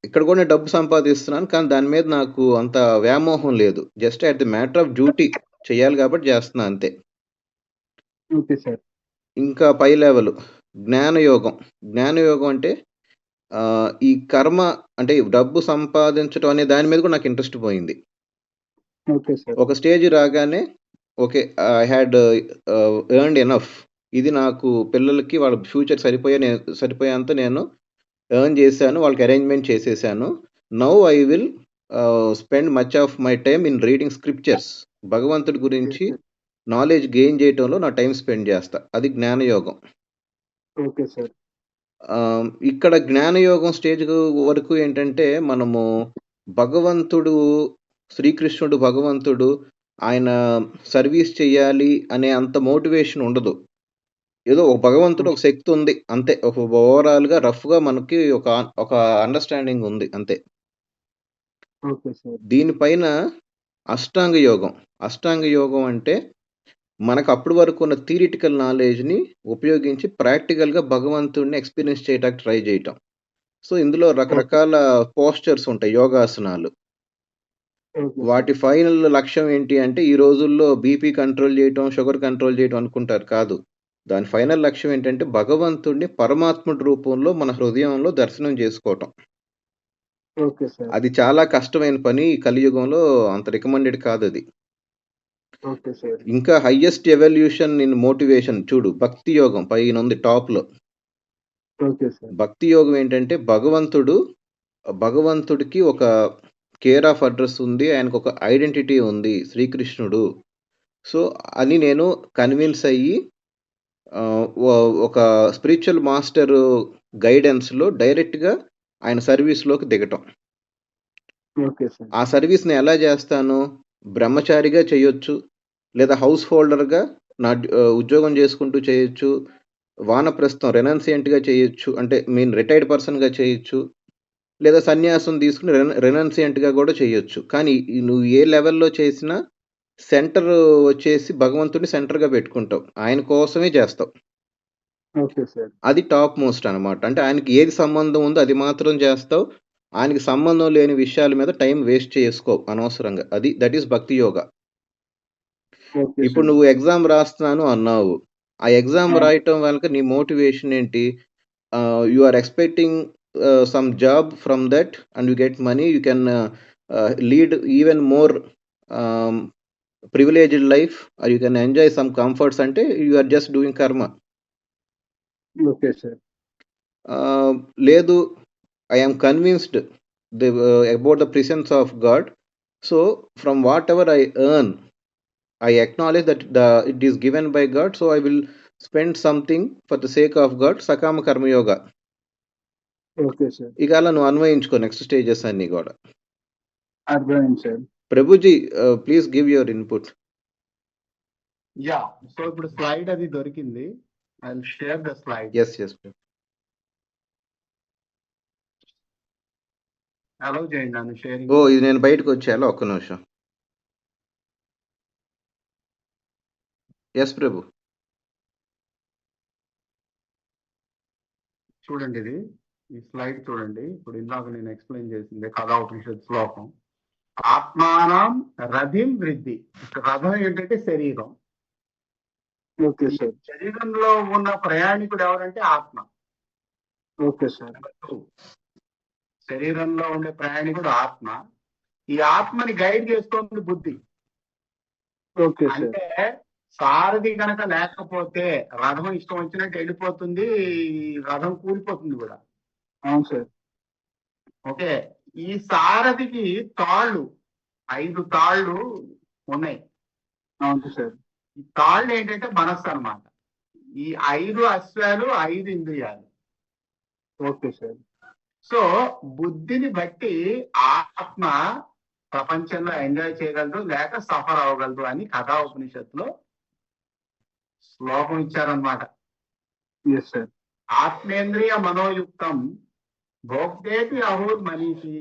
S2: ఇక్కడ కూడా నేను డబ్బు సంపాదిస్తున్నాను, కానీ దాని మీద నాకు అంత వ్యామోహం లేదు. Just at the matter of duty చేయాలి కాబట్టి చేస్తున్నా, అంతే.
S4: Okay sir.
S2: ఇంకా పై లెవెల్ జ్ఞానయోగం. జ్ఞానయోగం అంటే ఈ కర్మ అంటే డబ్బు సంపాదించడం అనే దాని మీద కూడా నాకు ఇంట్రెస్ట్ పోయింది.
S4: Okay sir.
S2: ఒక స్టేజ్ రాగానే okay, I had earned enough, ఇది నాకు పిల్లలకి వాళ్ళ ఫ్యూచర్ సరిపోయేంత నేను ఎర్న్ చేశాను, వాళ్ళకి అరేంజ్మెంట్ చేసేసాను. Now I will spend much of my time in reading scriptures. భగవంతుడి గురించి నాలెడ్జ్ గెయిన్ చేయటంలో నా టైం స్పెండ్ చేస్తా, అది జ్ఞానయోగం.
S4: Okay sir.
S2: ఇక్కడ జ్ఞానయోగం స్టేజ్ వరకు ఏంటంటే మనము భగవంతుడు, శ్రీకృష్ణుడు భగవంతుడు, ఆయన సర్వీస్ చేయాలి అనే అంత మోటివేషన్ ఉండదు. ఏదో ఒక భగవంతుడు ఒక శక్తి ఉంది అంతే, ఒక ఓవరాల్గా రఫ్గా మనకి ఒక అండర్స్టాండింగ్ ఉంది అంతే.
S4: Okay sir.
S2: దీనిపైన అష్టాంగ యోగం. అష్టాంగ యోగం అంటే మనకు అప్పటి వరకు ఉన్న థియరిటికల్ నాలెడ్జ్ని ఉపయోగించి ప్రాక్టికల్గా భగవంతుడిని ఎక్స్పీరియన్స్ చేయడానికి ట్రై చేయటం. సో ఇందులో రకరకాల పోస్చర్స్ ఉంటాయి, యోగాసనాలు. వాటి ఫైనల్ లక్ష్యం ఏంటి అంటే, ఈ రోజుల్లో బీపీ కంట్రోల్ చేయటం, షుగర్ కంట్రోల్ చేయటం అనుకుంటారు, కాదు. దాని ఫైనల్ లక్ష్యం ఏంటంటే భగవంతుడిని పరమాత్ముడి రూపంలో మన హృదయంలో దర్శనం చేసుకోవటం.
S4: Okay sir.
S2: అది చాలా కష్టమైన పని, కలియుగంలో అంత రికమెండెడ్ కాదు అది.
S4: Okay sir.
S2: ఇంకా హైయెస్ట్ ఎవల్యూషన్ ఇన్ మోటివేషన్ చూడు, భక్తి యోగం పైన ఉంది టాప్ లో.
S4: Okay sir.
S2: భక్తి యోగం ఏంటంటే భగవంతుడికి ఒక కేర్ ఆఫ్ అడ్రస్ ఉంది, ఆయనకు ఒక ఐడెంటిటీ ఉంది, శ్రీకృష్ణుడు. సో అని నేను కన్విన్స్ అయ్యి ఒక స్పిరిచువల్ మాస్టర్ గైడెన్స్లో డైరెక్ట్గా ఆయన సర్వీస్లోకి దిగటం.
S4: Okay sir.
S2: ఆ సర్వీస్ని ఎలా చేస్తాను? బ్రహ్మచారిగా చేయొచ్చు, లేదా హౌస్ హోల్డర్గా నా ఉద్యోగం చేసుకుంటూ చేయొచ్చు, వానప్రస్థం రెనన్సియంట్గా చేయొచ్చు, అంటే రిటైర్డ్ పర్సన్గా చేయొచ్చు, లేదా సన్యాసం తీసుకుని రెనన్సియంట్గా కూడా చేయొచ్చు. కానీ నువ్వు ఏ లెవెల్లో చేసినా సెంటర్ వచ్చేసి భగవంతుడిని సెంటర్గా పెట్టుకుంటావు, ఆయన కోసమే చేస్తావు.
S4: Okay sir.
S2: అది టాప్ మోస్ట్ అనమాట. అంటే ఆయనకి ఏది సంబంధం ఉందో అది మాత్రం చేస్తావు, ఆయనకి సంబంధం లేని విషయాల మీద టైం వేస్ట్ చేసుకోవు అనవసరంగా. That is bhakti yoga.
S4: Okay
S2: ఇప్పుడు
S4: సార్.
S2: నువ్వు ఎగ్జామ్ రాస్తున్నాను అన్నావు, ఆ ఎగ్జామ్ రాయటం వల్ల నీ మోటివేషన్ ఏంటి? You are expecting some job from that and you get money, you can lead even more privileged life, or you can enjoy some comforts, అంటే you are just doing karma.
S4: Okay sir.
S2: లేదు, I am convinced about the presence of God. So from whatever I earn, I acknowledge that it is given by God. So I will spend something for the sake of God. Sakama Karma Yoga.
S4: Okay sir.
S2: ఇక అలా నువ్వు అన్వయించుకో next stages అన్ని కూడా.
S4: అర్థమైంది sir.
S2: Prabhuji, please give your input.
S1: Yeah, so ఇప్పుడు slide అది దొరికింది. I will share the slide.
S2: Yes.
S1: Allow చేయండి నన్ను షేరింగ్.
S2: ఓ, ఇది నేను బయటకు వచ్చేయాలి, ఒక్క నిమిషం. ఎస్ ప్రభు.
S1: చూడండి, ఈ స్లైడ్ చూడండి. ఇప్పుడు ఇందాక నేను ఎక్స్ప్లెయిన్ చేసింది కథా ఉపనిషత్ శ్లోకం. ఆత్మానం రథిం వృద్ధి. రథం ఏంటంటే శరీరం.
S4: Okay sir.
S1: శరీరంలో ఉన్న ప్రయాణికుడు ఎవరంటే ఆత్మ.
S4: Okay sir.
S1: శరీరంలో ఉండే ప్రయాణికుడు ఆత్మ. ఈ ఆత్మని గైడ్ చేస్తుంది బుద్ధి.
S4: Okay sir.
S1: అంటే సారథి కనుక లేకపోతే రథం ఇష్టం వచ్చినట్టు వెళ్ళిపోతుంది, రథం కూలిపోతుంది కూడా.
S4: అవును సార్.
S1: ఓకే, ఈ సారథికి తాళ్ళు, 5 తాళ్ళు ఉన్నాయి.
S4: అవును సార్.
S1: ఈ తాళ్ళు ఏంటంటే మనస్సు అన్నమాట. ఈ 5 అశ్వాలు, 5 ఇంద్రియాలు.
S4: Okay sir.
S1: సో బుద్ధిని బట్టి ఆత్మ ప్రపంచంలో ఎంజాయ్ చేయగలదు లేక సఫర్ అవ్వగలదు అని కథా ఉపనిషత్తులో శ్లోకం ఇచ్చారనమాట.
S4: Yes sir.
S1: ఆత్మేంద్రియ మనోయుక్తం భోక్తేతి అహూర్ మనీషి.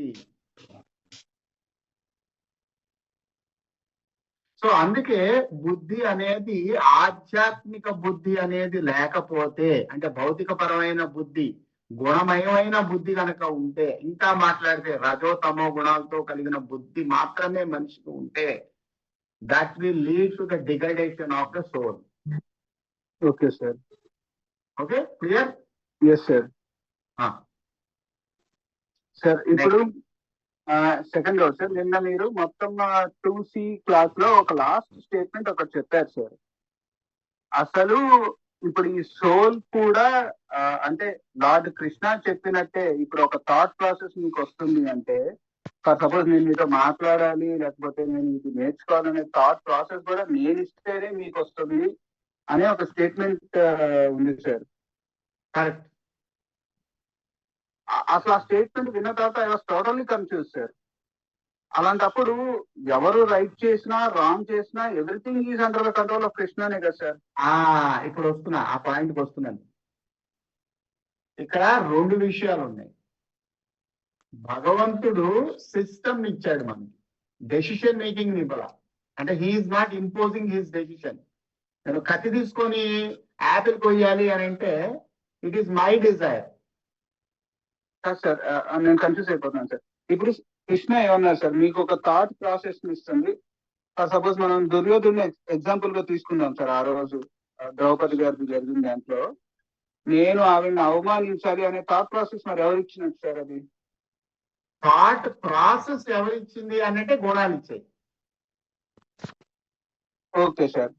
S1: సో అందుకే బుద్ధి అనేది, ఆధ్యాత్మిక బుద్ధి అనేది లేకపోతే, అంటే భౌతిక పరమైన బుద్ధి, గుణమయమైన బుద్ధి కనుక ఉంటే, ఇంకా మాట్లాడితే రజో తమో గుణాలతో కలిగిన బుద్ధి మాత్రమే మనిషికి ఉంటే, that will lead to the degradation of the soul.
S4: Okay sir.
S1: Okay, clear?
S4: Yes sir. Sir ఇప్పుడు సెకండ్ డౌట్ సార్, నిన్న మీరు మొత్తం 2C క్లాస్ లో ఒక లాస్ట్ స్టేట్మెంట్ ఒకటి చెప్పారు సార్. అసలు ఇప్పుడు ఈ సోల్ కూడా అంటే లార్డ్ కృష్ణ చెప్పినట్టే ఇప్పుడు ఒక థాట్ ప్రాసెస్ మీకు వస్తుంది అంటే, ఫర్ సపోజ్ నేను మీతో మాట్లాడాలి లేకపోతే నేను ఇది నేర్చుకోవాలనే థాట్ ప్రాసెస్ కూడా నేను ఇస్తేనే మీకు వస్తుంది అనే ఒక స్టేట్మెంట్ ఉంది సార్.
S1: కరెక్ట్.
S4: అసలు ఆ స్టేట్మెంట్ విన్న తర్వాత I was totally confuse sir. అలాంటప్పుడు ఎవరు రైట్ చేసినా రాంగ్ చేసినా everything is under the control of కృష్ణనే కదా సార్.
S1: ఇప్పుడు వస్తున్నా, ఆ పాయింట్కి వస్తున్నాను. ఇక్కడ 2 విషయాలు ఉన్నాయి. భగవంతుడు సిస్టమ్ ఇచ్చాడు మనకి, డెసిషన్ మేకింగ్ ఇవ్వాల. అంటే he is not imposing his decision. నేను కత్తి తీసుకొని యాపిల్ కొయ్యాలి అని అంటే it is my desire.
S4: Sir నేను కన్ఫ్యూజ్ అయిపోతున్నాను సార్. ఇప్పుడు కృష్ణ ఏమన్నారు సార్, మీకు ఒక థాట్ ప్రాసెస్ ఇస్తుంది. సపోజ్ మనం దుర్యోధుని ఎగ్జాంపుల్ గా తీసుకుందాం సార్. ఆ రోజు ద్రౌపది గారికి జరిగిన దాంట్లో నేను ఆవిడని అవమానించాలి అనే థాట్ ప్రాసెస్ మరి ఎవరు ఇచ్చినట్టు సార్? అది
S1: థాట్ ప్రాసెస్ ఎవరిచ్చింది అని అంటే గుణాలు ఇచ్చాయి.
S4: Okay sir.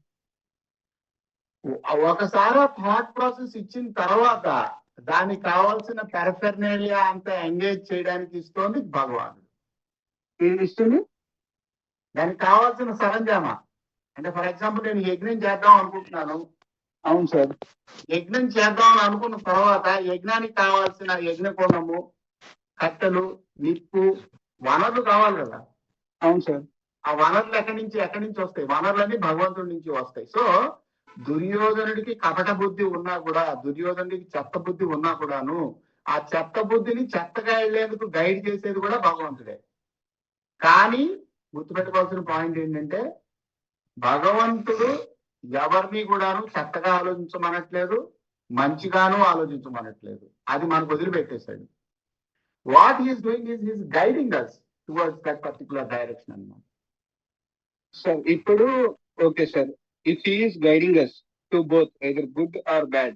S1: ఒకసారి థాట్ ప్రాసెస్ ఇచ్చిన తర్వాత దానికి కావాల్సిన పెరఫెర్నేలియా అంతా ఎంగేజ్ చేయడానికి ఇస్తోంది భగవానుడు.
S4: ఏది ఇస్తుంది?
S1: దానికి కావాల్సిన సరంజామా. అంటే ఫర్ ఎగ్జాంపుల్ నేను యజ్ఞం చేద్దాం అనుకుంటున్నాను,
S4: అవును సార్.
S1: యజ్ఞం చేద్దామని అనుకున్న తర్వాత యజ్ఞానికి కావాల్సిన యజ్ఞకోణము, కట్టెలు, నిప్పు, వనరులు కావాలి కదా.
S4: అవును సార్.
S1: ఆ వనరులు ఎక్కడి నుంచి వస్తాయి? వనరులన్నీ భగవంతుడి నుంచి వస్తాయి. సో దుర్యోధనుడికి కపట బుద్ధి ఉన్నా కూడా, దుర్యోధనుడికి చెత్త బుద్ధి ఉన్నా కూడాను, ఆ చెత్త బుద్ధిని చెత్తగా వెళ్లేందుకు గైడ్ చేసేది కూడా భగవంతుడే. కానీ గుర్తుపెట్టుకోవాల్సిన పాయింట్ ఏంటంటే, భగవంతుడు ఎవరిని కూడాను చెత్తగా ఆలోచించమనట్లేదు, మంచిగాను ఆలోచించమనట్లేదు. అది మనకు వదిలిపెట్టేశాడు. What he's doing is he's guiding us towards that particular direction అన్నమాట.
S4: సార్ ఇప్పుడు okay sir, if he is guiding us to both either good or bad,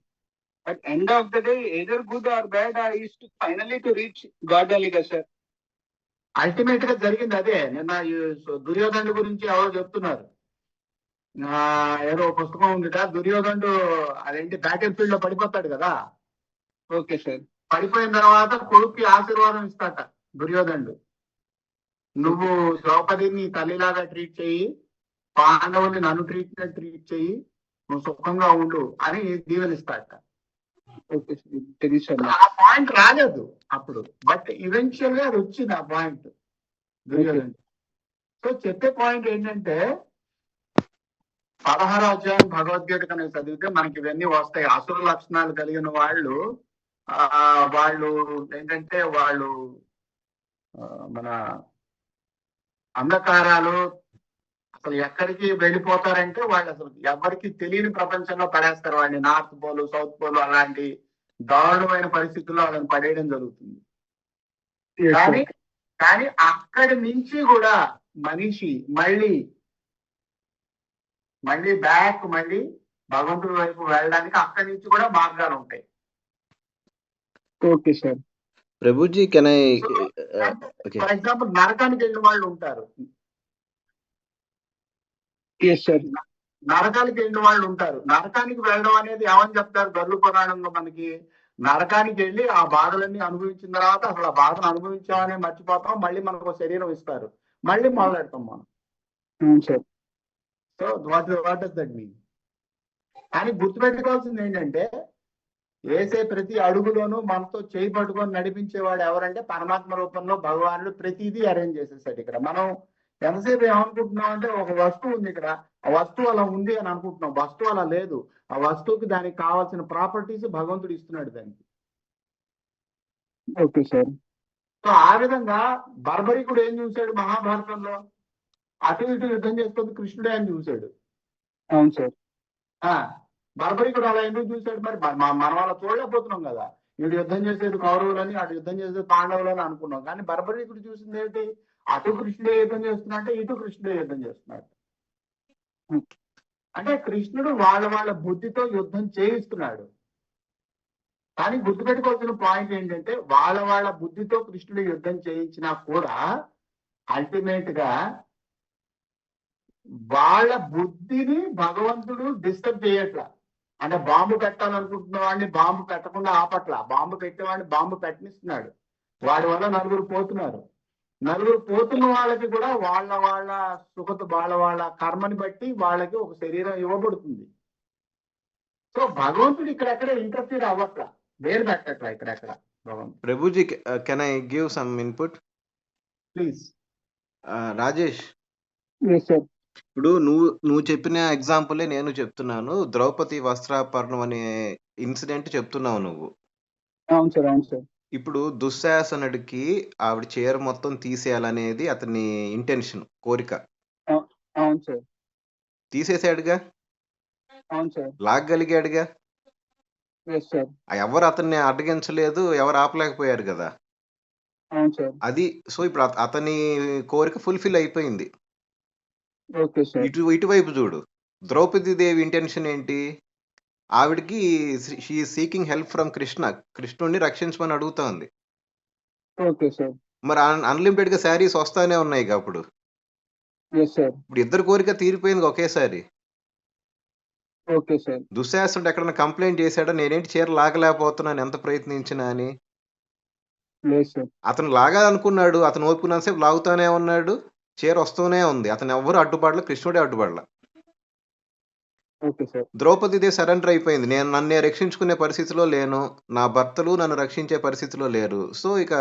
S4: but end of the day either good or bad is to finally to reach God only కదా sir.
S1: Ultimate గా జరిగింది అదే. నిన్న ఈ దుర్యోధనుడి గురించి ఎవరో చెప్తున్నారు. ఏదో పుస్తకం ఉందిట, దుర్యోధనుడు అదేంటి బ్యాటిల్ ఫీల్డ్ లో పడిపోతాడు కదా.
S4: Okay sir.
S1: పడిపోయిన తర్వాత కొడుక్కి ఆశీర్వాదం ఇస్తాట దుర్యోధనుడు. నువ్వు ద్రౌపదిని తల్లిలాగా ట్రీట్ చెయ్యి, పాండవుని నన్ను ట్రీట్ చెయ్యి, నువ్వు సుఖంగా ఉండు అని దీవెనిస్తాట.
S4: ఓకే సార్, తెలుసు సార్.
S1: ఆ పాయింట్ రాలేదు అప్పుడు, బట్ ఈవెన్చువల్ గా అది వచ్చింది ఆ పాయింట్ దుర్యోధనుడు. సో చెప్పే పాయింట్ ఏంటంటే, 16వ అధ్యాయం భగవద్గీత కనుక చదివితే మనకి ఇవన్నీ వస్తాయి. అసుర లక్షణాలు కలిగిన వాళ్ళు వాళ్ళు ఏంటంటే, వాళ్ళు మన అంధకారాలు అసలు ఎక్కడికి వెళ్ళిపోతారంటే, వాళ్ళు అసలు ఎవరికి తెలియని ప్రపంచంలో పడేస్తారు వాళ్ళని. నార్త్ పోలు, సౌత్ పోలు అలాంటి దారుణమైన పరిస్థితుల్లో వాళ్ళని పడేయడం జరుగుతుంది. కానీ అక్కడి నుంచి కూడా మనిషి మళ్ళీ భగవంతుడి వైపు వెళ్ళడానికి అక్కడి నుంచి కూడా మార్గాలు ఉంటాయి.
S4: Okay sir.
S2: Prabhuji can I
S1: for example నరకానికి వెళ్ళిన వాళ్ళు ఉంటారు. నరకానికి వెళ్ళిన వాళ్ళు ఉంటారు. నరకానికి వెళ్ళడం అనేది ఏమని చెప్తారు గరుడ పురాణంలో మనకి? నరకానికి వెళ్ళి ఆ బాధలన్నీ అనుభవించిన తర్వాత అసలు ఆ బాధను అనుభవించామనే మర్చిపోతాం, మళ్ళీ మనకు శరీరం ఇస్తారు, మళ్ళీ మొదలెడతాం మనం. So what does that mean? కానీ గుర్తుపెట్టుకోవాల్సింది ఏంటంటే, వేసే ప్రతి అడుగులోనూ మనతో చేయి పట్టుకొని నడిపించేవాడు ఎవరంటే పరమాత్మ రూపంలో భగవానుడు ప్రతిదీ అరేంజ్ చేసేసాడు. ఇక్కడ మనం ఎంతసేపు ఏమనుకుంటున్నాం అంటే, ఒక వస్తువు ఉంది ఇక్కడ, ఆ వస్తువు అలా ఉంది అని అనుకుంటున్నాం. వస్తువు అలా లేదు. ఆ వస్తువుకి దానికి కావాల్సిన ప్రాపర్టీస్ భగవంతుడు ఇస్తున్నాడు దానికి.
S4: Okay sir.
S1: సో ఆ విధంగా బర్బరికుడు ఏం చూశాడు మహాభారతంలో? అటు ఇటు యుద్ధం చేసుకొని కృష్ణుడే అని చూశాడు.
S4: అవును సార్.
S1: బర్బరికుడు అలా ఎందుకు చూశాడు? మరి మనం అలా చూడలేకపోతున్నాం కదా. ఇటు యుద్ధం చేసేది కౌరవులని, అటు యుద్ధం చేసేది పాండవులని అనుకున్నాం. కానీ బర్బరికుడు చూసింది ఏంటి? అటు కృష్ణుడే యుద్ధం చేస్తున్నట్టే ఇటు కృష్ణుడే యుద్ధం చేస్తున్నాడు. అంటే కృష్ణుడు వాళ్ళ బుద్ధితో యుద్ధం చేయిస్తున్నాడు. కానీ గుర్తుపెట్టుకోవాల్సిన పాయింట్ ఏంటంటే, వాళ్ళ బుద్ధితో కృష్ణుడు యుద్ధం చేయించినా కూడా అల్టిమేట్ గా వాళ్ళ బుద్ధిని భగవంతుడు డిస్టర్బ్ చేయట్లా. అంటే బాంబు పెట్టాలనుకుంటున్న వాడిని బాంబు పెట్టకుండా ఆపట్లా, బాంబు పెట్టేవాడిని బాంబు పెట్టనిస్తున్నాడు. వాడి వల్ల నలుగురు పోతున్నారు. నలుగురు పోతున్న వాళ్ళకి కూడా వాళ్ళ సుఖత వాళ్ళ కర్మని బట్టి వాళ్ళకి ఒక శరీరం ఇవ్వబడుతుంది. సో భగవంతుడు ఇక్కడెక్కడ ఇంటర్ఫీర్ అవ్వట్లా, వేరు పెట్టట్లా ఇక్కడెక్కడ భగవంతుడు.
S2: Prabhuji can I give some input
S1: please?
S2: Rajesh, ఇప్పుడు నువ్వు చెప్పిన ఎగ్జాంపులే నేను చెప్తున్నాను. ద్రౌపది వస్త్రాపరణం అనే ఇన్సిడెంట్ చెప్తున్నావు నువ్వు.
S4: అవును సార్. అవును సార్.
S2: ఇప్పుడు దుశ్శాసనుడికి ఆవిడ చీర మొత్తం తీసేయాలనేది అతని ఇంటెన్షన్, కోరిక.
S4: అవును సార్.
S2: తీసేసాడుగా.
S4: అవును సార్.
S2: లాగగలిగాడుగా. ఎవరు అతన్ని అడ్డగించలేదు, ఎవరు ఆపలేకపోయారు కదా.
S4: అవును సార్.
S2: అది సో ఇప్పుడు అతని కోరిక ఫుల్ఫిల్ అయిపోయింది.
S4: Okay sir.
S2: ఇటువైపు చూడు, ద్రౌపది దేవి ఇంటెన్షన్ ఏంటి? ఆవిడకి షీ సీకింగ్ హెల్ప్ ఫ్రమ్ కృష్ణుడిని రక్షించమని అడుగుతోంది.
S4: Okay sir.
S2: మరి అన్లిమిటెడ్ గా శారీస్ వస్తానే ఉన్నాయి అప్పుడు. ఇప్పుడు ఇద్దరు కోరిక తీరిపోయింది ఒకేసారి.
S4: Okay sir.
S2: దుశ్శాసనుడు ఎక్కడన్నా కంప్లైంట్ చేశాడో నేనేంటి చీర లాగలేకపోతున్నాను ఎంత ప్రయత్నించినా అని? అతను లాగాలనుకున్నాడు, అతను ఓపుకున్నంతసేపు లాగుతానే ఉన్నాడు, చీర వస్తూనే ఉంది. అతను ఎవ్వరు అడ్డుపడలే, కృష్ణుడే అడ్డుపడలా.
S4: Okay sir.
S2: ద్రౌపదీదేవి సరెండర్ అయిపోయింది. నేను నన్నే రక్షించుకునే పరిస్థితిలో లేను. నా భర్తలు నన్ను రక్షించే పరిస్థితిలో లేరు. సో, ఇక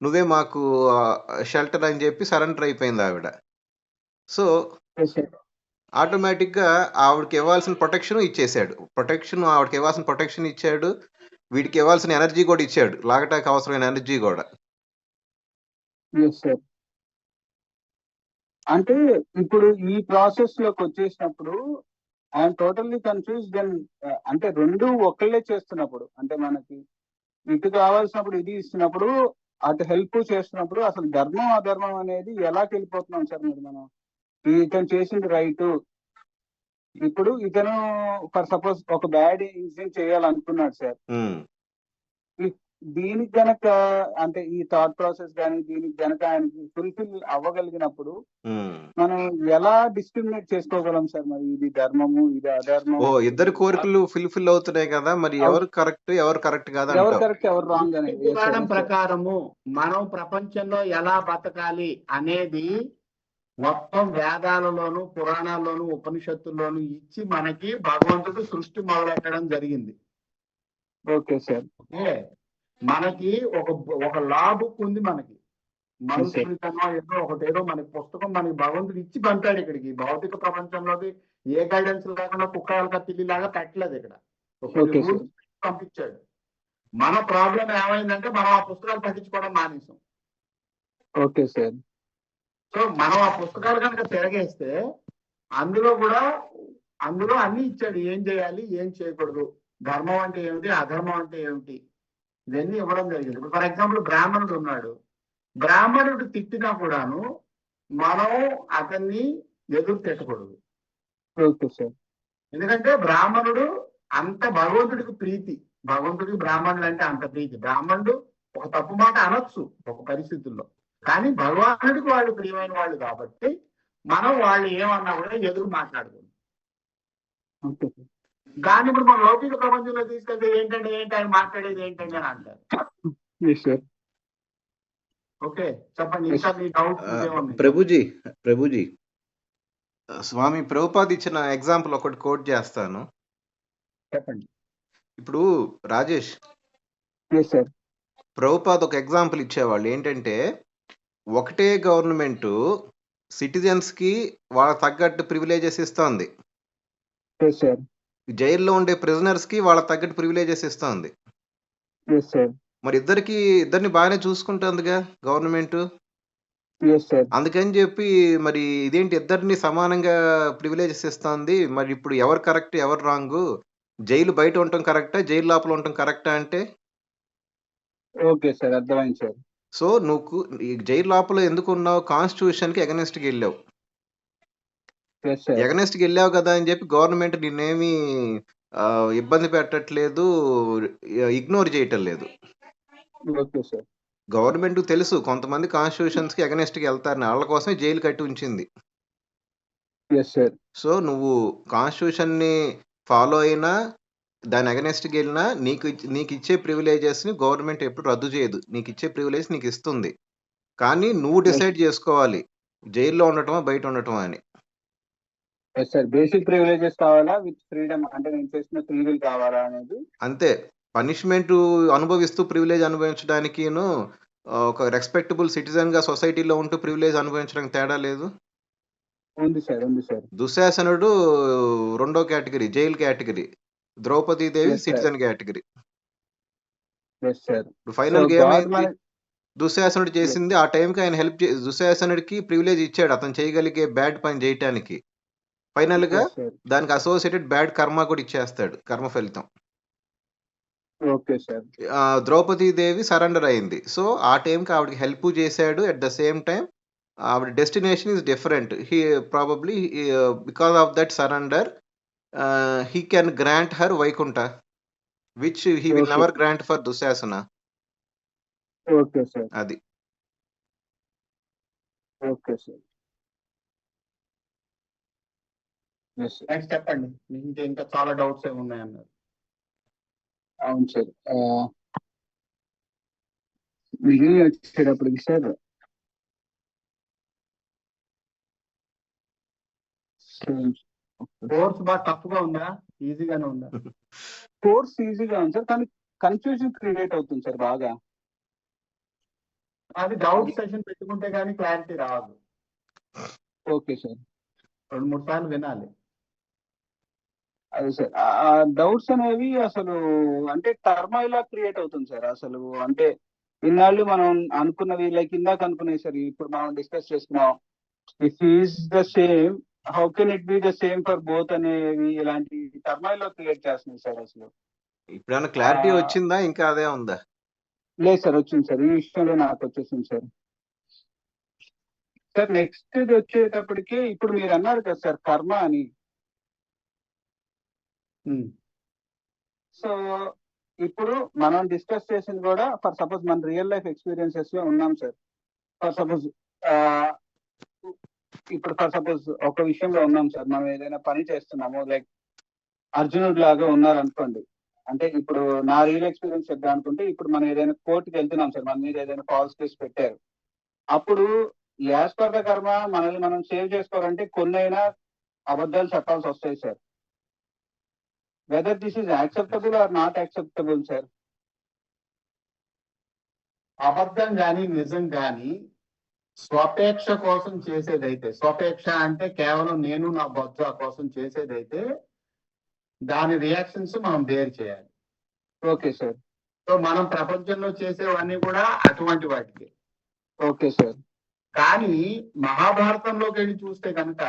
S2: నువ్వే మాకు షెల్టర్ అని చెప్పి సరెండర్ అయిపోయింది ఆవిడ. So,
S4: yes sir.
S2: ఆటోమేటిక్‌గా ఆవిడకి ఇవ్వాల్సిన ప్రొటెక్షన్ ఇచ్చేసాడు. ఆవిడకి ఇవ్వాల్సిన ప్రొటెక్షన్ ఇచ్చాడు. వీడికి ఇవ్వాల్సిన ఎనర్జీ కూడా ఇచ్చాడు. లాగటానికి అవసరమైన ఎనర్జీ గూడా.
S4: Yes sir. అంటే ఇప్పుడు ఈ ప్రాసెస్ లోకి వచ్చేసినప్పుడు ఐఎమ్ టోటల్లీ కన్ఫ్యూజ్. దెన్ అంటే రెండు ఒకళ్ళే చేస్తున్నప్పుడు, అంటే మనకి ఇటు కావాల్సినప్పుడు ఇది ఇస్తున్నప్పుడు, అటు హెల్ప్ చేస్తున్నప్పుడు అసలు ధర్మం అధర్మం అనేది ఎలా వెళ్ళిపోతున్నాం సార్? మరి మనం ఇతను చేసింది రైట్, ఇప్పుడు ఇతను ఫర్ సపోజ్ ఒక బ్యాడ్ ఇన్సిడెంట్ చేయాలనుకున్నాడు సార్.
S2: హ్మ్.
S4: దీనికి గనక అంటే ఈ థాట్ ప్రాసెస్ కానీ దీనికి గనక ఆయనకి ఫుల్ఫిల్ అవ్వగలిగినప్పుడు
S2: హ్మ్.
S4: మనం ఎలా డిస్క్రిమినేట్ చేసుకోగలం సార్? మరి ఇది ధర్మము, ఇది అధర్మం,
S2: ఓహ్! ఇద్దరి కోరికలు ఫుల్‌ఫిల్ అవుతున్నాయి కదా! మరి ఎవరు కరెక్ట్, ఎవరు కరెక్ట్
S4: ఎవరు
S2: కాదంటావు?
S4: కరెక్ట్ ఎవరు రాంగ్ అనేది? Yes sir,
S1: పురాణం
S4: yes sir.
S1: ప్రకారము మనం ప్రపంచంలో ఎలా బతకాలి అనేది మొత్తం వేదాలలోను పురాణాల్లోను ఉపనిషత్తుల్లోను ఇచ్చి మనకి భగవంతుడు సృష్టి మొదలెట్టడం జరిగింది.
S4: Okay sir.
S1: ఓకే, మనకి ఒక లా బుక్ ఉంది. మనకి మనుషులకన్నా ఏదో మనకి పుస్తకం మనకి భగవంతుడు ఇచ్చి పంపాడు ఇక్కడికి. భౌతిక ప్రపంచంలోకి ఏ గైడెన్స్ లేకుండా కుక్కలక పిల్లిలాగా పెట్టలేదు ఇక్కడ.
S4: Okay, sir.
S1: పంపించాడు. మన ప్రాబ్లం ఏమైందంటే మనం ఆ పుస్తకాలు పట్టించుకోవడం మానేసాం.
S4: Okay sir.
S1: సో మనం ఆ పుస్తకాలు కనుక తిరగేస్తే అందులో అన్ని ఇచ్చాడు. ఏం చేయాలి, ఏం చేయకూడదు, ధర్మం అంటే ఏమిటి, అధర్మం అంటే ఏమిటి, ఇవన్నీ ఇవ్వడం జరిగింది. ఇప్పుడు ఫర్ ఎగ్జాంపుల్ బ్రాహ్మణుడు ఉన్నాడు. బ్రాహ్మణుడు తిట్టినా కూడాను మనం అతన్ని ఎదురు తిట్టకూడదు.
S4: Okay sir.
S1: ఎందుకంటే బ్రాహ్మణుడు అంత భగవంతుడికి ప్రీతి. భగవంతుడికి బ్రాహ్మణుడు అంటే అంత ప్రీతి. బ్రాహ్మణుడు ఒక తప్పు మాట అనొచ్చు ఒక పరిస్థితుల్లో, కానీ భగవానుడికి వాళ్ళు ప్రియమైన వాళ్ళు కాబట్టి మనం వాళ్ళు ఏమన్నా కూడా ఎదురు మాట్లాడకూడదు.
S4: Okay sir.
S1: దాన్ని ఇప్పుడు మనం లౌకిక ప్రపంచంలో తీసుకెళ్తే ఏంటంటే ఆయన మాట్లాడేది ఏంటంటే అని అంటారు.
S4: Yes sir.
S1: ఓకే, చెప్పండి. ఇంకా మీ డౌట్
S2: ప్రభుజీ స్వామి ప్రభుపాద్ ఇచ్చిన ఎగ్జాంపుల్ ఒకటి కోట్ చేస్తాను.
S1: చెప్పండి.
S2: ఇప్పుడు రాజేష్,
S4: Yes sir.
S2: ప్రభుపాద్ ఒక ఎగ్జాంపుల్ ఇచ్చేవాళ్ళు ఏంటంటే, ఒకటే గవర్నమెంట్ సిటిజన్స్ కి వాళ్ళ తగ్గట్టు ప్రివిలేజెస్ ఇస్తోంది.
S4: Yes sir.
S2: జైల్లో ఉండే ప్రిజనర్స్ కి వాళ్ళ తగ్గట్టు ప్రివిలేజెస్ ఇస్తోంది.
S4: Yes sir.
S2: మరి ఇద్దరిని బాగానే చూసుకుంటుందిగా గవర్నమెంట్.
S4: Yes sir.
S2: అందుకని చెప్పి మరి ఇదేంటి ఇద్దరిని సమానంగా ప్రివిలేజెస్ ఇస్తోంది. మరి ఇప్పుడు ఎవరు కరెక్ట్, ఎవరు రాంగ్? జైలు బయట ఉండటం కరెక్టా, జైలు లోపల ఉండటం కరెక్టా అంటే?
S4: ఓకే సార్, అర్థమైంది సార్.
S2: సో నువ్వు ఈ జైలు లోపల ఎందుకు ఉన్నావు? కాన్స్టిట్యూషన్ కి ఎగనెస్ట్ కి వెళ్ళావు.
S4: Yes sir.
S2: ఎగనెస్ట్ కి వెళ్ళావు కదా అని చెప్పి గవర్నమెంట్ నిన్నేమి ఇబ్బంది పెట్టట్లేదు, ఇగ్నోర్ చేయటం లేదు.
S4: Okay sir.
S2: గవర్నమెంట్ తెలుసు కొంతమంది కాన్స్టిట్యూషన్స్ కి ఎగనెస్ట్ కి వెళ్తారని, వాళ్ళ కోసమే జైలు కట్టి ఉంచింది.
S4: Yes sir.
S2: సో నువ్వు కాన్స్టిట్యూషన్ ని ఫాలో అయినా, దాని అగెనెస్ట్ కి వెళ్ళినా నీకు ఇచ్చే ప్రివిలేజెస్ ని గవర్నమెంట్ ఎప్పుడు రద్దు చేయదు. నీకు ఇచ్చే ప్రివిలేజ్ నీకు ఇస్తుంది. కానీ నువ్వు డిసైడ్ చేసుకోవాలి జైల్లో ఉండటమా బయట ఉండటమా అని.
S4: Yes sir. బేసిక్ ప్రివిలేజెస్ కావాలా విత్ ఫ్రీడమ్, అంటే నేను చేసిన ఫ్రీ విల్ కావాలా అనేది.
S2: అంతే. పనిష్మెంట్ అనుభవిస్తూ ప్రివిలేజ్ అనుభవించడానికి ఒక రెస్పెక్టబుల్ సిటిజన్ గా సొసైటీలో ఉంటూ ప్రివిలేజ్ అనుభవించడానికి తేడా లేదు.
S4: ఉంది సార్, ఉంది సార్.
S2: దుశ్శాసనుడు రెండో category, jail category. Draupadi Devi
S4: Yes, sir.
S2: Citizen category.
S4: Yes sir.
S2: ఇప్పుడు ఫైనల్
S4: So,
S2: గేమ్
S4: God
S2: ఏంటి?
S4: మన-
S2: దుశ్శాసనుడు చేసింది ఆ టైంకి ఆయన దుశ్శాసనుడికి ప్రివిలేజ్ ఇచ్చాడు అతను చేయగలిగే బ్యాడ్ పని చేయటానికి. ఫైనల్ గా
S4: Yes, sir.
S2: దానికి అసోసియేటెడ్ బ్యాడ్ కర్మ కూడా ఇచ్చేస్తాడు, కర్మ ఫలితం.
S4: Okay sir.
S2: ద్రౌపదీదేవి సరెండర్ అయింది. సో ఆ టైంకి ఆవిడకి హెల్ప్ చేశాడు. అట్ ద సేమ్ టైం ఆవిడ destination is different. He probably because of that surrender he can grant her Vaikuntha, which he will
S4: Okay.
S2: Never grant for Dushasana.
S4: Okay sir.
S2: అది
S4: okay sir. Yes sir.
S1: Next చెప్పండి. మీకు ఇంకా చాలా doubts ఏమి ఉన్నాయన్నారు.
S4: అవును sir. మిగిలిన వచ్చేటప్పటికి సార్
S1: కోర్స్ బాగా టఫ్ గా ఉందా, ఈజీగానే ఉందా?
S4: కోర్స్ ఈజీగా ఉంది సార్, కానీ కన్ఫ్యూజన్ క్రియేట్ అవుతుంది సార్ బాగా.
S1: అది డౌట్ సెషన్ పెట్టుకుంటే కానీ క్లారిటీ రాదు.
S4: Okay sir.
S1: 2-3 సార్లు వినాలి.
S4: అదే సార్, ఆ డౌట్స్ అనేవి అసలు అంటే టర్మాయిలా క్రియేట్ అవుతుంది సార్. అసలు అంటే ఇన్నాళ్ళు మనం అనుకున్నవి లైక్ ఇందాక అనుకునేవి సార్, ఇప్పుడు మనం డిస్కస్ చేసుకున్నాం. If is the same, how can it be the same for both అనేవి ఇలాంటి టర్మాయిలా క్రియేట్ చేస్తున్నాయి సార్ అసలు.
S2: ఇప్పుడు ఏమైనా క్లారిటీ
S4: ఆ,
S2: వచ్చిందా, ఇంకా అదే ఉందా?
S4: లేదు సార్, వచ్చింది సార్, ఈ విషయంలో నాకు వచ్చేసింది సార్. సార్ నెక్స్ట్ వచ్చేటప్పటికి ఇప్పుడు మీరు అన్నారు కదా సార్ కర్మ అని.
S1: ఉమ్.
S4: సో ఇప్పుడు మనం డిస్కస్ చేసింది కూడా ఫర్ సపోజ్ మన రియల్ లైఫ్ ఎక్స్పీరియన్సెస్ లో ఉన్నాం సార్. ఫర్ సపోజ్ ఇప్పుడు ఫర్ సపోజ్ ఒక విషయంలో ఉన్నాం సార్, మనం ఏదైనా పని చేస్తున్నాము, లైక్ అర్జునుడు లాగా ఉన్నారనుకోండి. అంటే ఇప్పుడు నా రియల్ ఎక్స్పీరియన్స్ చెప్తా అనుకుంటే, ఇప్పుడు మనం ఏదైనా కోర్టుకి వెళ్తున్నాం సార్, మన మీద ఏదైనా ఫాల్స్ కేసు పెట్టారు. అప్పుడు యాజ్ పర్ ద కర్మ మనల్ని మనం సేవ్ చేసుకోవాలంటే కొన్నైనా అబద్ధాలు చెప్పాల్సి వస్తాయి sir. Whether this is acceptable or not acceptable sir?
S1: అబద్ధం గాని నిజం గాని స్వపేక్ష కోసం చేసేదైతే, స్వపేక్ష అంటే కేవలం నేను నా బొజ్జ కోసం చేసేదైతే దాని రియాక్షన్స్ మనం బేర్ చేయాలి.
S4: Okay sir.
S1: సో మనం ప్రపంచంలో చేసేవన్నీ కూడా అటువంటి వాటికి.
S4: Okay sir.
S1: కానీ మహాభారతంలోకి వెళ్ళి చూస్తే కనుక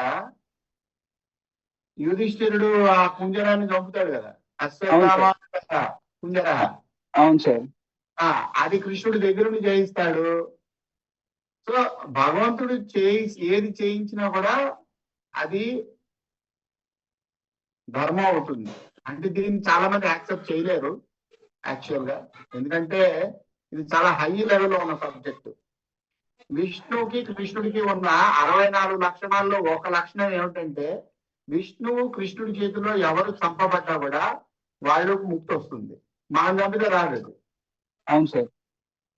S1: యుధిష్ఠిరుడు ఆ కుంజరాన్ని చంపుతాడు కదా, అశ్వత్థామ కుంజర.
S4: అవును సార్.
S1: అది కృష్ణుడి దగ్గరుండి జయిస్తాడు. సో భగవంతుడు ఏది చేయించినా కూడా అది ధర్మం అవుతుంది. అంటే దీన్ని చాలా మంది యాక్సెప్ట్ చేయలేరు యాక్చువల్ గా, ఎందుకంటే ఇది చాలా హై లెవెల్లో ఉన్న సబ్జెక్ట్. విష్ణువుకి కృష్ణుడికి ఉన్న 64 లక్షణాల్లో ఒక లక్షణం ఏమిటంటే, విష్ణువు కృష్ణుడి చేతిలో ఎవరు చంపబడ్డా కూడా వాళ్ళకు ముక్తి వస్తుంది, మనం చంపితే రాదు.
S4: అవును సార్.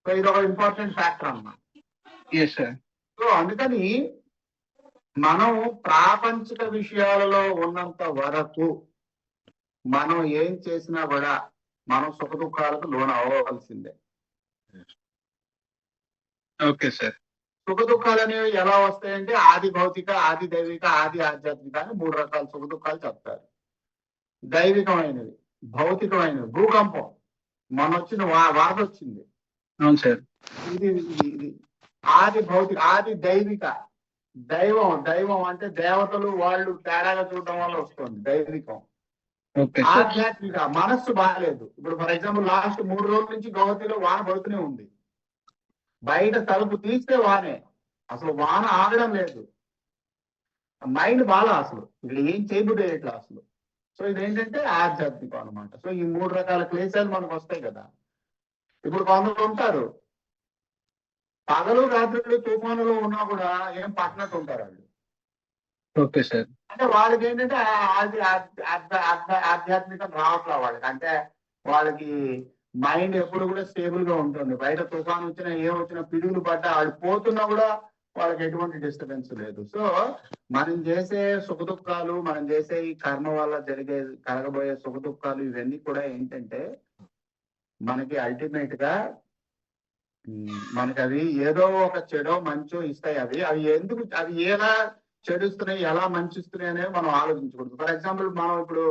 S1: సో ఇది ఒక ఇంపార్టెంట్ ఫ్యాక్టర్ అన్నమాట. సో అందుకని మనం ప్రాపంచిక విషయాలలో ఉన్నంత వరకు మనం ఏం చేసినా కూడా మనం సుఖ దుఃఖాలకు లోన్ అవ్వవలసిందే.
S4: Okay sir.
S1: సుఖ దుఃఖాలు అనేవి ఎలా వస్తాయంటే ఆది భౌతిక, ఆది దైవిక, ఆది ఆధ్యాత్మిక అని 3 రకాల సుఖ దుఃఖాలు చెప్తారు. దైవికమైనవి, భౌతికమైనవి, భూకంపం, మన వచ్చిన వరద వచ్చింది.
S4: అవును సార్.
S1: ఇది ఆది భౌతిక. ఆది దైవిక, దైవం అంటే దేవతలు వాళ్ళు తేడాగా చూడడం వల్ల వస్తుంది దైవికం. ఆధ్యాత్మిక, మనస్సు బాగాలేదు. ఇప్పుడు ఫర్ ఎగ్జాంపుల్ లాస్ట్ 3 రోజుల నుంచి గౌహతిలో వాన పడుతూనే ఉంది, బయట తలుపు తీస్తే వానే, అసలు వాన ఆగడం లేదు, మైండ్ బాగా అసలు ఇక్కడ ఏం చేయబుద్దేయట్లా అసలు. సో ఇదేంటంటే ఆధ్యాత్మికం అనమాట. సో ఈ 3 రకాల క్లేశాలు మనకు వస్తాయి కదా. ఇప్పుడు కొందరు ఉంటారు పగలు రాత్రులు తుఫానులో ఉన్నా కూడా ఏం పట్టినట్టు ఉంటారు వాళ్ళు.
S4: Okay sir.
S1: అంటే వాళ్ళకి ఏంటంటే ఆధ్యాత్మికం రావట్లా వాళ్ళకి. అంటే వాళ్ళకి మైండ్ ఎప్పుడు కూడా స్టేబుల్ గా ఉంటుంది. బయట తుఫాను వచ్చినా ఏం వచ్చినా పిడుగులు పడ్డా వాళ్ళు పోతున్నా కూడా వాళ్ళకి ఎటువంటి డిస్టర్బెన్స్ లేదు. సో మనం చేసే సుఖ దుఃఖాలు, మనం చేసే ఈ కర్మ వల్ల కలగబోయే సుఖ దుఃఖాలు ఇవన్నీ కూడా ఏంటంటే మనకి అల్టిమేట్ గా మనకి అవి ఏదో ఒక చెడో మంచో ఇస్తాయి. అవి ఎందుకు, అవి ఎలా చెడుస్తున్నాయి, ఎలా మంచిస్తున్నాయి అనేవి మనం ఆలోచించకూడదు. ఫర్ ఎగ్జాంపుల్ మనం ఇప్పుడు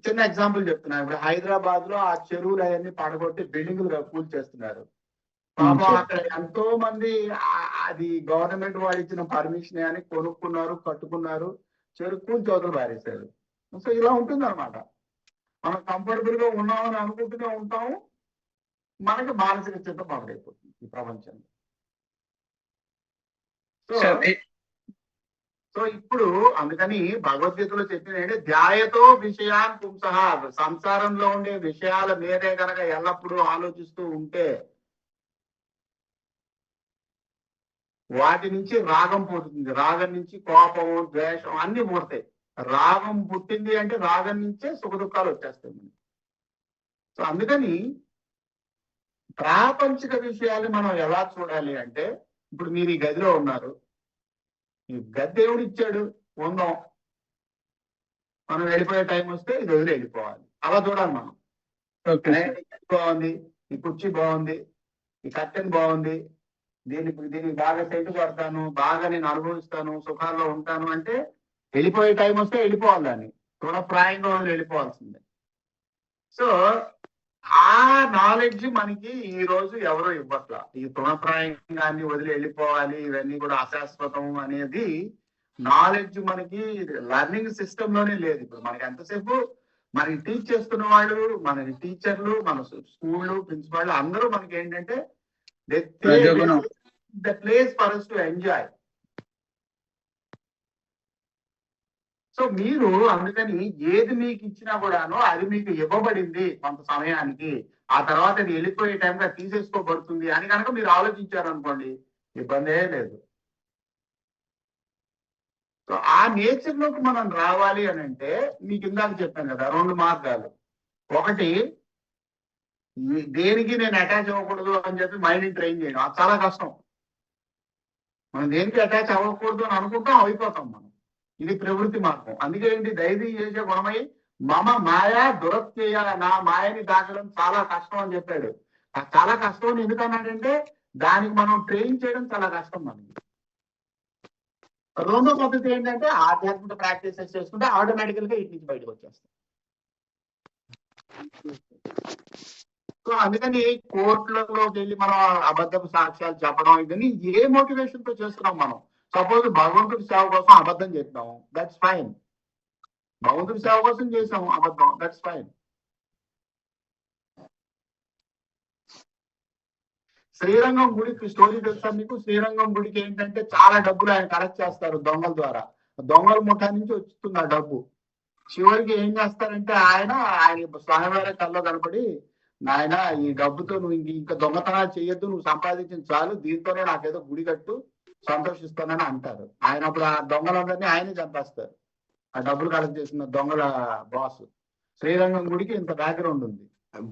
S1: చిన్న ఎగ్జాంపుల్ చెప్తున్నాను. ఇప్పుడు హైదరాబాద్ లో ఆ చెరువులు అవన్నీ పడగొట్టి బిల్డింగులు కూల్ చేస్తున్నారు. పాపం అక్కడ ఎంతో మంది అది గవర్నమెంట్ వాడు ఇచ్చిన పర్మిషన్ అని కొనుక్కున్నారు, కట్టుకున్నారు, చెరువు కూల్ చోతలు పారేశారు. సో ఇలా ఉంటుంది అనమాట. మనం కంఫర్టబుల్ గా ఉన్నామని అనుకుంటూనే ఉంటాము, మనకి మానసిక చింత పాడైపోతుంది ఈ ప్రపంచంలో. సో ఇప్పుడు అందుకని భగవద్గీతలో చెప్పిన ధ్యాయతో విషయాన్ పుంసః, సంసారంలో ఉండే విషయాల మీదే కనుక ఎల్లప్పుడూ ఆలోచిస్తూ ఉంటే వాటి నుంచి రాగం పుడుతుంది. రాగం నుంచి కోపం, ద్వేషం అన్ని పుడతాయి. రాగం పుట్టింది అంటే రాగం నుంచే సుఖ దుఃఖాలు వచ్చేస్తాయి. సో అందుకని ప్రాపంచిక విషయాలు మనం ఎలా చూడాలి అంటే, ఇప్పుడు మీరు ఈ గదిలో ఉన్నారు, ఈ గది దేవుడు ఇచ్చాడు, ఉందాం. మనం వెళ్ళిపోయే టైం వస్తే ఇది వదిలి వెళ్ళిపోవాలి. అలా చూడాలి మనం.
S4: ఓకే
S1: అరే,
S4: సార్.
S1: ఈ కుర్చీ బాగుంది, ఈ కుర్చీ బాగుంది, ఈ కర్టెన్ బాగుంది, దీనికి బాగా సెంటు కొడతాను, బాగా నేను అనుభవిస్తాను, సుఖాల్లో ఉంటాను అంటే వెళ్ళిపోయే టైం వస్తే వెళ్ళిపోవాలి. దాన్ని తృణప్రాయంగా వదిలి వెళ్ళిపోవాల్సిందే. సో ఆ నాలెడ్జ్ మనకి ఈ రోజు ఎవరో ఇవ్వట్లా. ఈ తృణప్రాయంగాన్ని వదిలి వెళ్ళిపోవాలి, ఇవన్నీ కూడా అశాశ్వతం అనేది నాలెడ్జ్ మనకి లెర్నింగ్ సిస్టమ్ లోనే లేదు. ఇప్పుడు మనకి ఎంతసేపు మనకి టీచ్ చేస్తున్న వాళ్ళు, మనకి టీచర్లు, మన స్కూళ్ళు ప్రిన్సిపాల్ అందరూ మనకి ఏంటంటే
S4: రజోగుణం.
S1: The place for us to enjoy. So మీరు అందుకని ఏది మీకు ఇచ్చినా కూడాను అది మీకు ఇవ్వబడింది కొంత సమయానికి, ఆ తర్వాత అది వెళ్ళిపోయే టైంగా తీసేసుకోబడుతుంది అని కనుక మీరు ఆలోచించారు అనుకోండి, ఇబ్బందే లేదు. సో ఆ నేచర్ లోకి మనం రావాలి అని అంటే మీకు ఇందాక చెప్పాను కదా 2 మార్గాలు. ఒకటి దేనికి నేను అటాచ్ అవ్వకూడదు అని చెప్పి మైండ్ ట్రైన్ చేయడం, అది చాలా కష్టం. మనం దేనికి అటాచ్ అవ్వకూడదు అని అనుకుంటాం, అయిపోతాం మనం. ఇది ప్రవృత్తి మార్గం. అందుకే ఏంటి, దైవీ చేసే గుణమై మమ మాయా దురత్యయ, నా మాయని దాటడం చాలా కష్టం అని చెప్పాడు. చాలా కష్టం అని ఎందుకన్నాడంటే దానికి మనం ట్రైన్ చేయడం చాలా కష్టం మనకి. రెండో పద్ధతి ఏంటంటే ఆధ్యాత్మిక ప్రాక్టీసెస్ చేసుకుంటే ఆటోమేటికల్ గా ఇటు నుంచి బయటకు వచ్చేస్తాం. సో అందుకని కోర్టులలోకి వెళ్ళి మనం అబద్ధపు సాక్ష్యాలు చెప్పడం ఇవన్నీ ఏ మోటివేషన్ తో చేస్తున్నాం మనం. సపోజ్ భగవంతుడి సేవ కోసం అబద్ధం చేద్దాం, దట్స్ ఫైన్. భగవంతుడి సేవ కోసం చేసాం అబద్ధం, దట్స్ ఫైన్. శ్రీరంగం గుడికి స్టోరీ తెలుసా మీకు? శ్రీరంగం గుడికి ఏంటంటే చాలా డబ్బులు ఆయన కలెక్ట్ చేస్తారు దొంగల ద్వారా. దొంగల ముఠా నుంచి వస్తుంది ఆ డబ్బు. చివరికి ఏం చేస్తారంటే ఆయన స్వామివారి కల్లో కనపడి, నాయన ఈ డబ్బుతో నువ్వు ఇంకా దొంగతనాలు చేయొద్దు, నువ్వు సంపాదించిన చాలు, దీంతోనే నాకేదో గుడి కట్టు, సంతోషిస్తానని అంటారు. ఆయన అప్పుడు ఆ దొంగలందరినీ ఆయనే చంపేస్తారు. ఆ డబ్బులు కలెక్ట్ చేసిన దొంగల బాస్. శ్రీరంగం గుడికి ఇంత బ్యాక్గ్రౌండ్ ఉంది.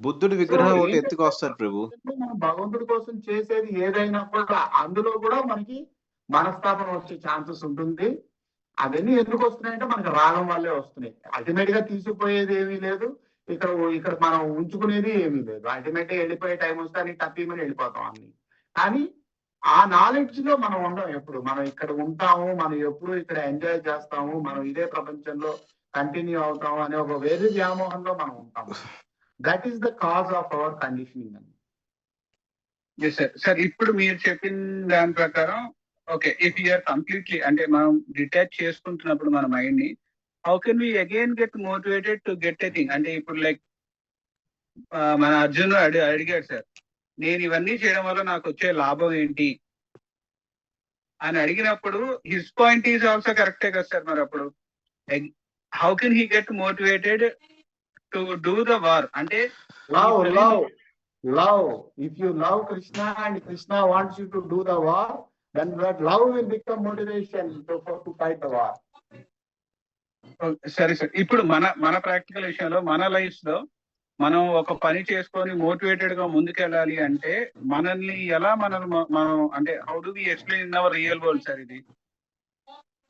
S2: బుద్ధుడి విగ్రహం ఒకటి ఎత్తుకొస్తారు ప్రభు.
S1: మనం భగవంతుడి కోసం చేసేది ఏదైనా కూడా అందులో కూడా మనకి మనస్తాపం వచ్చే ఛాన్సెస్ ఉంటుంది. అవన్నీ ఎందుకు వస్తున్నాయంటే మనకి రాగం వల్లే వస్తున్నాయి. అల్టిమేట్ గా తీసుకుపోయేది ఏమీ లేదు, ఇక్కడ మనం ఉంచుకునేది ఏమీ లేదు. అల్టిమేట్ గా వెళ్ళిపోయే టైం వస్తే అని తప్పిమని వెళ్ళిపోతాం అన్ని. కానీ ఆ నాలెడ్జ్ లో మనం ఉండం. ఎప్పుడు మనం ఇక్కడ ఉంటాము, మనం ఎప్పుడు ఇక్కడ ఎంజాయ్ చేస్తాము, మనం ఇదే ప్రపంచంలో కంటిన్యూ అవుతాము అనే ఒక వేరే వ్యామోహంలో మనం ఉంటాము. That is the cause of our conditioning అని.
S4: సార్ ఇప్పుడు మీరు చెప్పిన దాని ప్రకారం ఓకే, ఇఫ్ యూఆర్ కంప్లీట్లీ అంటే మనం డిటాచ్ చేసుకుంటున్నప్పుడు మన మైండ్ ని, how can we again get motivated to get a thing? అంటే ఇప్పుడు లైక్ మన అర్జున్ అడిగాడు సార్, నేను ఇవన్నీ చేయడం వల్ల నాకు వచ్చే లాభం ఏంటి అని అడిగినప్పుడు హిస్ పాయింట్ ఈజ్ ఆల్సో కరెక్టే కదా సార్. మరి అప్పుడు how can he get motivated to do the war? అంటే
S1: love. If you love Krishna and Krishna wants you to do the war, then that love will become motivation to fight the war.
S4: సరే sir, ఇప్పుడు మన practical విషయంలో మన life లో మనం ఒక పని చేసుకొని మోటివేటెడ్ గా ముందుకెళ్ళాలి అంటే మనల్ని ఎలా మనం అంటే how do we explain in our real world sir? ఇది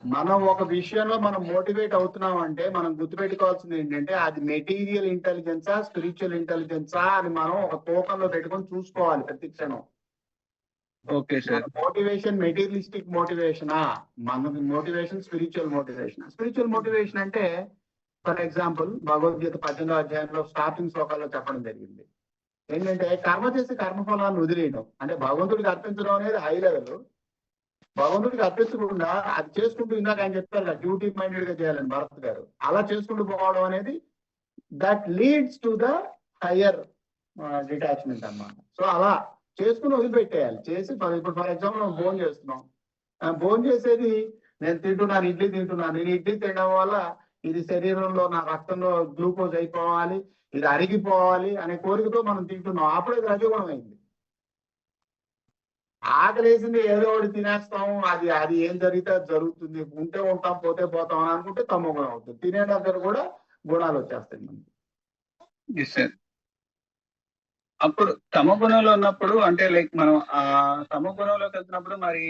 S1: మనం ఒక విషయంలో మనం మోటివేట్ అవుతున్నాం అంటే మనం గుర్తుపెట్టుకోవాల్సింది ఏంటంటే అది మెటీరియల్ ఇంటెలిజెన్సా స్పిరిచువల్ ఇంటెలిజెన్సా అని మనం ఒక తూకంలో పెట్టుకొని చూసుకోవాలి ప్రతి క్షణం.
S4: Okay sir.
S1: మోటివేషన్ మెటీరియలిస్టిక్ మోటివేషనా, మన motivation spiritual motivation. Spiritual motivation అంటే ఫర్ ఎగ్జాంపుల్ భగవద్గీత 18వ అధ్యాయంలో స్టార్టింగ్ శ్లోకాల్లో చెప్పడం జరిగింది ఏంటంటే కర్మ చేసి కర్మఫలాన్ని వదిలేయడం. అంటే భగవంతుడికి అర్పించడం అనేది హై లెవెల్. భగవంతుడికి అర్పించకుండా అది చేసుకుంటూ ఇందాక ఆయన చెప్పారు కదా డ్యూటీ మైండెడ్ గా చేయాలని భరత్ గారు, అలా చేసుకుంటూ పోవడం అనేది that leads to the higher detachment అన్నమాట. సో అలా చేసుకుని వదిలిపెట్టేయాలి. చేసి ఇప్పుడు ఫర్ ఎగ్జాంపుల్ మనం భోజనం చేస్తున్నాం, భోజనం చేసేది నేను తింటున్నాను, ఇడ్లీ తింటున్నాను, నేను ఇడ్లీ తినడం వల్ల ఇది శరీరంలో నా రక్తంలో గ్లూకోజ్ అయిపోవాలి, ఇది అరిగిపోవాలి అనే కోరికతో మనం తింటున్నాం, అప్పుడు అది రజోగుణం అయింది. ఆకలేసింది ఏదో ఒకటి తినేస్తాం, అది ఏం జరిగితే అది జరుగుతుంది, ఉంటే ఉంటాం పోతే పోతాం అని అనుకుంటే తమో గుణం అవుతుంది. తినే దగ్గర కూడా గుణాలు వచ్చేస్తాయి మనకి.
S4: అప్పుడు తమ గుణంలో ఉన్నప్పుడు అంటే లైక్ మనం ఆ తమ గుణంలోకి వెళ్తున్నప్పుడు మరి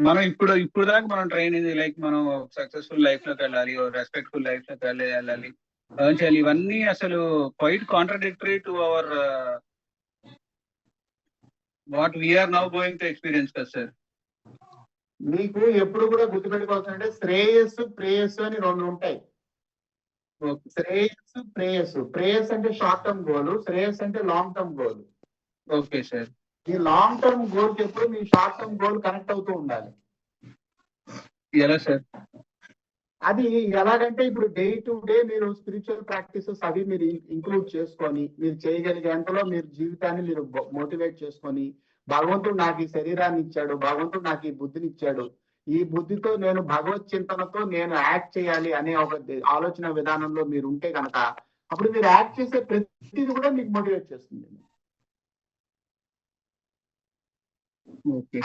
S4: మనం ఇప్పుడు దాకా మనం ట్రైన్ అయింది లైక్ మనం సక్సెస్ఫుల్ లైఫ్ లోకి వెళ్ళాలి, రెస్పెక్ట్ఫుల్ లైఫ్ లోకి వెళ్ళాలి, ఎర్న్ చేయాలి. ఇవన్నీ అసలు quite contradictory to our what we are now going to experience కదా సార్.
S1: మీకు ఎప్పుడు కూడా గుర్తుపెట్టుకోవాల్సిందంటే శ్రేయస్సు ప్రేయస్సు అని రెండు ఉంటాయి. శ్రేయస్సు ప్రేయస్సు. ప్రేయస్ అంటే షార్ట్ టర్మ్ గోల్, శ్రేయస్ అంటే long term goal.
S4: Okay sir.
S1: ఈ లాంగ్ టర్మ్ గోల్ కి ఎప్పుడు మీ షార్ట్ టర్మ్ గోల్ కనెక్ట్ అవుతూ ఉండాలి.
S4: ఎలా సార్?
S1: అది ఎలాగంటే ఇప్పుడు డే టు డే మీరు స్పిరిచువల్ ప్రాక్టీసెస్ అవి మీరు ఇంక్లూడ్ చేసుకొని మీరు చేయగలిగే అంతలో మీరు జీవితాన్ని మీరు మోటివేట్ చేసుకొని, భగవంతుడు నాకు ఈ శరీరాన్ని ఇచ్చాడు, భగవంతుడు నాకు ఈ బుద్ధిని ఇచ్చాడు, ఈ బుద్ధితో నేను భగవత్ చింతనతో నేను యాక్ట్ చేయాలి అనే ఒక ఆలోచన విధానంలో మీరు ఉంటే కనుక అప్పుడు మీరు యాక్ట్ చేసే ప్రతిదీ కూడా మీకు మోటివేట్ చేస్తుంది.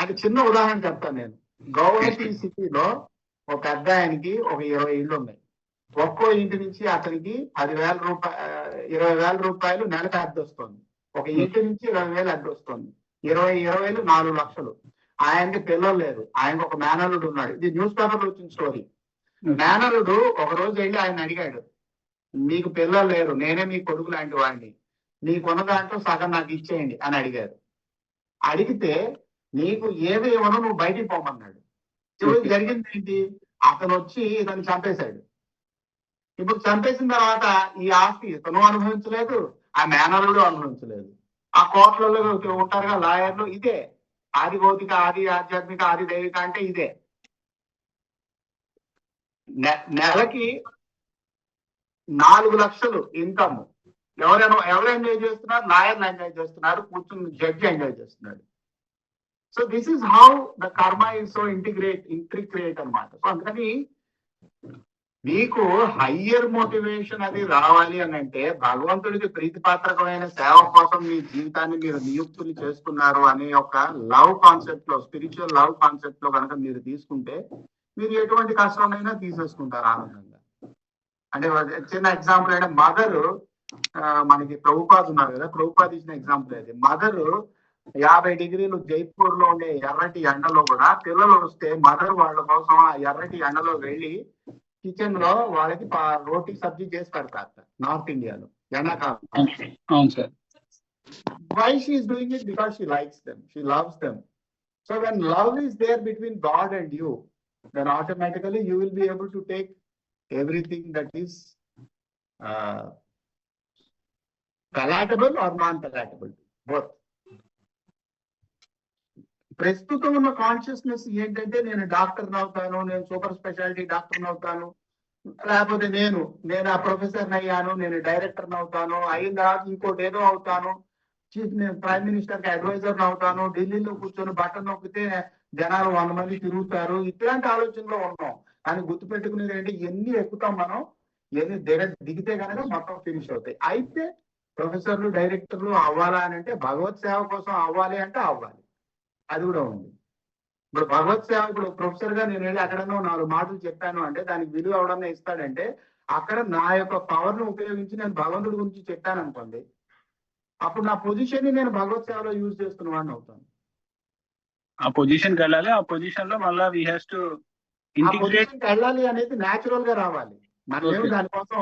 S1: అది చిన్న ఉదాహరణ చెప్తాను నేను. గౌహతి సిటీలో ఒక పెద్ద ఆయనకి ఒక 20 ఇళ్ళు ఉన్నాయి. ఒక్కో ఇంటి నుంచి అతనికి 20,000 రూపాయలు నెలకు అద్దె వస్తుంది. ఒక ఇంటి నుంచి 20,000 అద్దె వస్తుంది. 20,000 4 లక్షలు. ఆయనకి పిల్లలు లేరు, ఆయనకు ఒక మేనల్లుడు ఉన్నాడు. ఇది న్యూస్ పేపర్లో వచ్చిన స్టోరీ. మేనల్లుడు ఒక రోజు వెళ్ళి ఆయన అడిగాడు, మీకు పిల్లలు లేరు, నేనే మీ కొడుకు లాంటి వాడిని, నీకున్న దాంట్లో సగం నాకు ఇచ్చేయండి అని అడిగారు. అడిగితే నీకు ఏమి ఇవ్వను, నువ్వు బయటికి పోమన్నాడు. చివరికి జరిగింది ఏంటి? అతను వచ్చి ఇతను చంపేశాడు. ఇప్పుడు చంపేసిన తర్వాత ఈ ఆస్తి ఇతను అనుభవించలేదు, ఆ మేనల్లుడు అనుభవించలేదు. ఆ కోర్టులలో ఉంటారుగా లాయర్లు, ఇదే ఆది భౌతిక, ఆది ఆధ్యాత్మిక, ఆది దైవిక అంటే ఇదే. నెలకి 4 లక్షలు ఇన్కమ్. ఎవరు ఎంజాయ్ చేస్తున్నారు? లాయర్లు ఎంజాయ్ చేస్తున్నారు, కూర్చుని జడ్జి ఎంజాయ్ చేస్తున్నాడు. So this is how the కర్మ ఇస్ సో ఇంటిగ్రేట్ అన్నమాట. సో అందుకని మీకు హయ్యర్ మోటివేషన్ అది రావాలి అని అంటే భగవంతుడికి ప్రీతిపాత్రకమైన సేవ కోసం మీ జీవితాన్ని మీరు నియుక్తులు చేసుకున్నారు అనే ఒక లవ్ కాన్సెప్ట్ లో, స్పిరిచువల్ లవ్ కాన్సెప్ట్ లో కనుక మీరు తీసుకుంటే మీరు ఎటువంటి కష్టమైనా తీసేసుకుంటారు ఆనందంగా. అంటే చిన్న ఎగ్జాంపుల్ అంటే మదర్, మనకి ప్రభుపాద్ ఉన్నారు కదా, ప్రభుపాద్ ఇచ్చిన ఎగ్జాంపుల్ అది. మదర్ 50 డిగ్రీలు జైపూర్ లో ఉండే ఎర్రటి ఎండలో కూడా పిల్లలు వస్తే మదర్ వాళ్ళ కోసం ఆ ఎర్రటి ఎండలో వెళ్ళి కిచెన్ లో వాళ్ళకి రోటీ సబ్జీ చేసి పెడతారు నార్త్ ఇండియాలో ఎండాకాలం. Why she is doing it? Because she likes them, she loves them. So when love is there between God and you, then automatically you will be able to take everything that is palatable or non-palatable, both. ప్రస్తుతం ఉన్న consciousness ఏంటంటే నేను doctor అవుతాను, నేను super speciality doctor అవుతాను, లేకపోతే నేను ఆ ప్రొఫెసర్ అయ్యాను, నేను డైరెక్టర్ అవుతాను, అయిన తర్వాత ఇంకోటి ఏదో అవుతాను, నేను ప్రైమ్ మినిస్టర్ కి అడ్వైజర్ అవుతాను, ఢిల్లీలో కూర్చొని బటన్ నొక్కితే జనాలు 100 మంది తిరుగుతారు, ఇట్లాంటి ఆలోచనలో ఉన్నాం. కానీ గుర్తుపెట్టుకునేది ఏంటి, ఎన్ని ఎక్కుతాం మనం, ఎన్ని దిగితే కనుక మొత్తం ఫినిష్ అవుతాయి. అయితే ప్రొఫెసర్లు డైరెక్టర్లు అవ్వాలా అని అంటే భగవత్ సేవ కోసం అవ్వాలి అంటే అవ్వాలి, అది కూడా ఉంది. ఇప్పుడు భగవత్ సేవ, ఇప్పుడు ప్రొఫెసర్ గా నేను వెళ్ళి ఎక్కడన్నా 4 మాటలు చెప్పాను అంటే దానికి విలువ ఎవడన్నా ఇస్తాడంటే అక్కడ నా యొక్క పవర్ ను ఉపయోగించి నేను భగవంతుడి గురించి చెప్పాను అనుకోండి, అప్పుడు నా పొజిషన్ ని నేను భగవత్ సేవలో యూజ్ చేస్తున్న వాడిని అవుతాను.
S4: ఆ పొజిషన్ కి వెళ్ళాలి, ఆ పొజిషన్ లో మళ్ళీ వీ హ్యాస్ టు ఇంటిగ్రేట్.
S1: వెళ్ళాలి అనేది న్యాచురల్ గా రావాలి. మనం దానికోసం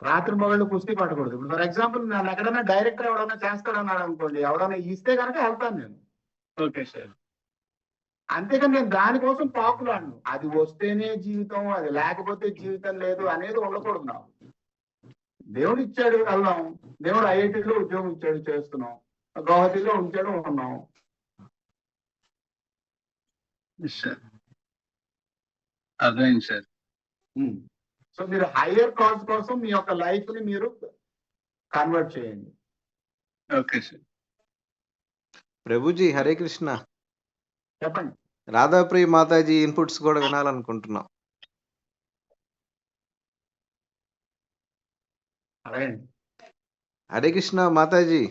S1: రాత్రి మొగళ్ళు కుస్తీ పట్టకూడదు. ఇప్పుడు ఫర్ ఎగ్జాంపుల్ నన్ను ఎక్కడైనా డైరెక్టర్ ఎవడన్నా చేస్తాడన్నాడు అనుకోండి, ఎవడన్నా ఇస్తే కనుక వెళ్తాను నేను.
S4: Okay sir.
S1: అంతేకాని నేను దానికోసం పాకులాడను. అది వస్తేనే జీవితం, అది లేకపోతే జీవితం లేదు అనేది ఉండకూడదు. నాకు దేవుడు ఇచ్చాడు, వెళ్దాం. దేవుడు ఐఐటీలో ఉద్యోగం ఇచ్చాడు, చేస్తున్నాం. గౌహతిలో ఉంచాడు, ఉన్నాం.
S4: అర్థమైంది సార్.
S1: సో మీరు హయ్యర్ కాజ్ కోసం మీ యొక్క లైఫ్ ని మీరు కన్వర్ట్ చేయండి.
S4: Okay sir.
S2: ప్రభుజీ హరే కృష్ణ.
S1: చెప్పండి.
S2: రాధాప్రియ మాతాజీ ఇన్పుట్స్ కూడా వినాలనుకుంటున్నాం. Hare Krishna Mataji.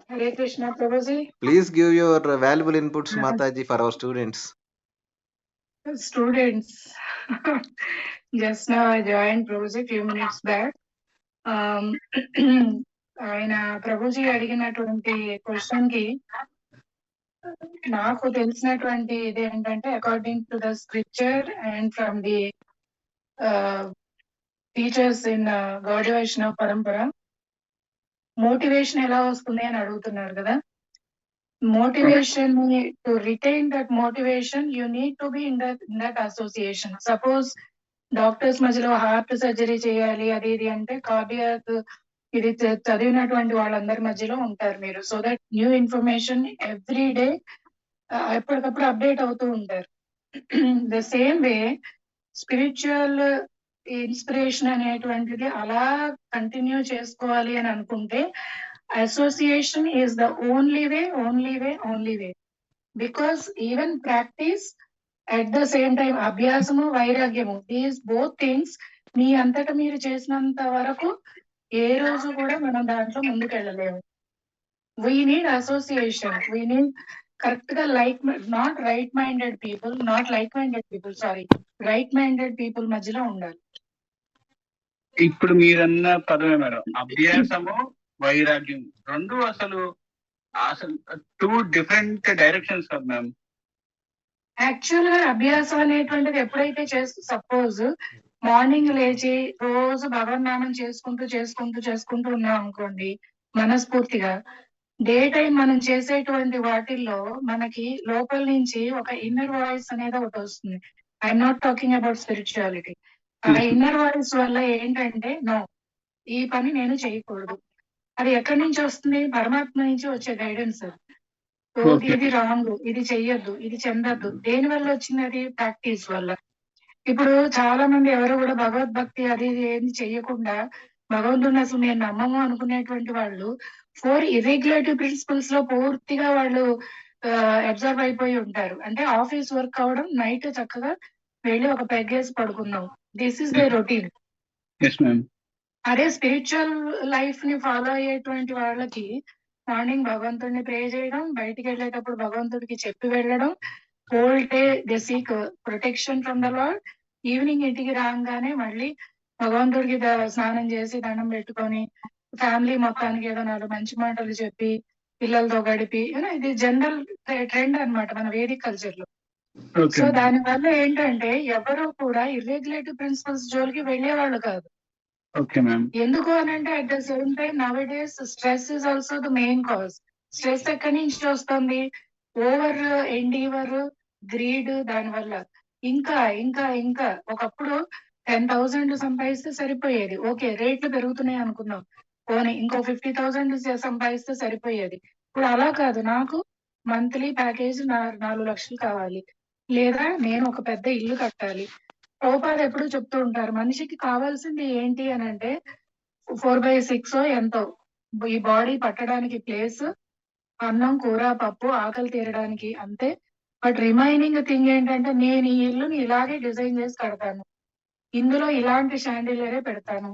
S3: Hare Krishna Prabhuji.
S2: Please give your valuable inputs Mataji for our students.
S3: Students, just now I joined Prabhuji few minutes back. ఆయన ప్రభుజీ అడిగినటువంటి క్వశ్చన్ కి నాకు తెలిసినటువంటి ఇది ఏంటంటే according to the scripture and from the teachers in Gaudiya Vaishnava పరంపర, motivation ఎలా వస్తుంది అని అడుగుతున్నారు కదా. Motivation, to retain that motivation you need to be in that association. Suppose doctors మధ్యలో హార్ట్ సర్జరీ చేయాలి అది ఇది అంటే కార్డియాక్ ఇది చదివినటువంటి వాళ్ళందరి మధ్యలో ఉంటారు మీరు. So that new information every day ఎప్పటికప్పుడు అప్డేట్ అవుతూ ఉంటారు. The same way spiritual inspiration అనేటువంటిది అలా కంటిన్యూ చేసుకోవాలి అని అనుకుంటే association is the only way. Because even practice at the same time అభ్యాసము వైరాగ్యము, దీస్ బోత్ థింగ్స్ మీ అంతటా మీరు చేసినంత వరకు ఏ రోజు కూడా మనం దాంట్లో ముందుకు వెళ్ళలేము. We need association, we need correct గా నాట్ రైట్ మైండెడ్ పీపుల్ మధ్యలో ఉండాలి.
S4: ఇప్పుడు మీరన్న పదమే మేడం, అభ్యాసము వైరాగ్యం రెండు అసలు టూ డిఫరెంట్ డైరెక్షన్స్ కదా మ్యామ్.
S3: యాక్చువల్ గా అభ్యాసం అనేటువంటిది ఎప్పుడైతే సపోజ్ మార్నింగ్ లేచి రోజు భగవన్నామం చేసుకుంటూ ఉన్నాం అనుకోండి మనస్ఫూర్తిగా, డే టైం మనం చేసేటువంటి వాటిల్లో మనకి లోపల నుంచి ఒక ఇన్నర్ వాయిస్ అనేది ఒకటి వస్తుంది. I'm not talking about spirituality. ఆ ఇన్నర్ వాయిస్ వల్ల ఏంటంటే నో, ఈ పని నేను చేయకూడదు. అది ఎక్కడి నుంచి వస్తుంది? పరమాత్మ నుంచి వచ్చే గైడెన్స్. ఇది రాంగ్, ఇది చెయ్యొద్దు, ఇది చెందొద్దు. దేని వల్ల వచ్చింది? అది ప్రాక్టీస్ వల్ల. ఇప్పుడు చాలా మంది ఎవరు కూడా భగవద్భక్తి అది ఇది ఏమి చెయ్యకుండా భగవంతుని అసలు నేను నమ్మము అనుకునేటువంటి వాళ్ళు 4 ఇర్రెగ్యులేటివ్ ప్రిన్సిపల్స్ లో పూర్తిగా వాళ్ళు అబ్జర్వ్ అయిపోయి ఉంటారు. అంటే ఆఫీస్ వర్క్ అవడం, నైట్ చక్కగా వెళ్ళి ఒక పెగ్గేసి పడుకుందాం, దిస్ ఇస్ దే రొటీన్. అదే స్పిరిచువల్ లైఫ్ ని ఫాలో అయ్యేటువంటి వాళ్ళకి మార్నింగ్ భగవంతుడిని ప్రే చేయడం, బయటికి వెళ్ళేటప్పుడు భగవంతుడికి చెప్పి వెళ్ళడం, whole day they seek protection from the lord. Evening ఇంటికి రాగానే మళ్ళీ భగవంతుడికి స్నానం చేసి దండం పెట్టుకొని ఫ్యామిలీ మొత్తానికి ఏదో 4 మంచి మాటలు చెప్పి పిల్లలతో గడిపి, ఇది జనరల్ ట్రెండ్ అన్నమాట మన వేదిక్ కల్చర్ లో. సో దాని వల్ల ఏంటంటే ఎవరు కూడా ఇర్రెగ్యులేటివ్ ప్రిన్సిపల్స్ జోలికి వెళ్ళేవాళ్ళు కాదు. ఎందుకు అనంటే at the same time now days stress is also the main cause. Stress ఎక్కడి నుంచి వస్తుంది? Over endeavour, greed. దాని వల్ల ఇంకా ఇంకా ఇంకా ఒకప్పుడు 10,000 సంపాదిస్తే సరిపోయేది. ఓకే, రేట్లు పెరుగుతున్నాయి అనుకుందాం, పోనీ ఇంకో 50,000 సంపాదిస్తే సరిపోయేది. ఇప్పుడు అలా కాదు, నాకు మంత్లీ ప్యాకేజ్ 4 లక్షలు కావాలి, లేదా నేను ఒక పెద్ద ఇల్లు కట్టాలి. ప్రభుపాద ఎప్పుడు చెప్తూ ఉంటారు, మనిషికి కావాల్సింది ఏంటి అని అంటే 4/6 ఎంతో ఈ బాడీ పట్టడానికి ప్లేస్, అన్నం కూర పప్పు, ఆకలి తీరడానికి, అంతే. బట్ రిమైనింగ్ థింగ్ ఏంటంటే నేను ఈ ఇల్లుని ఇలాగే డిజైన్ చేసి కడతాను, ఇందులో ఇలాంటి షాండిలియరే పెడతాను.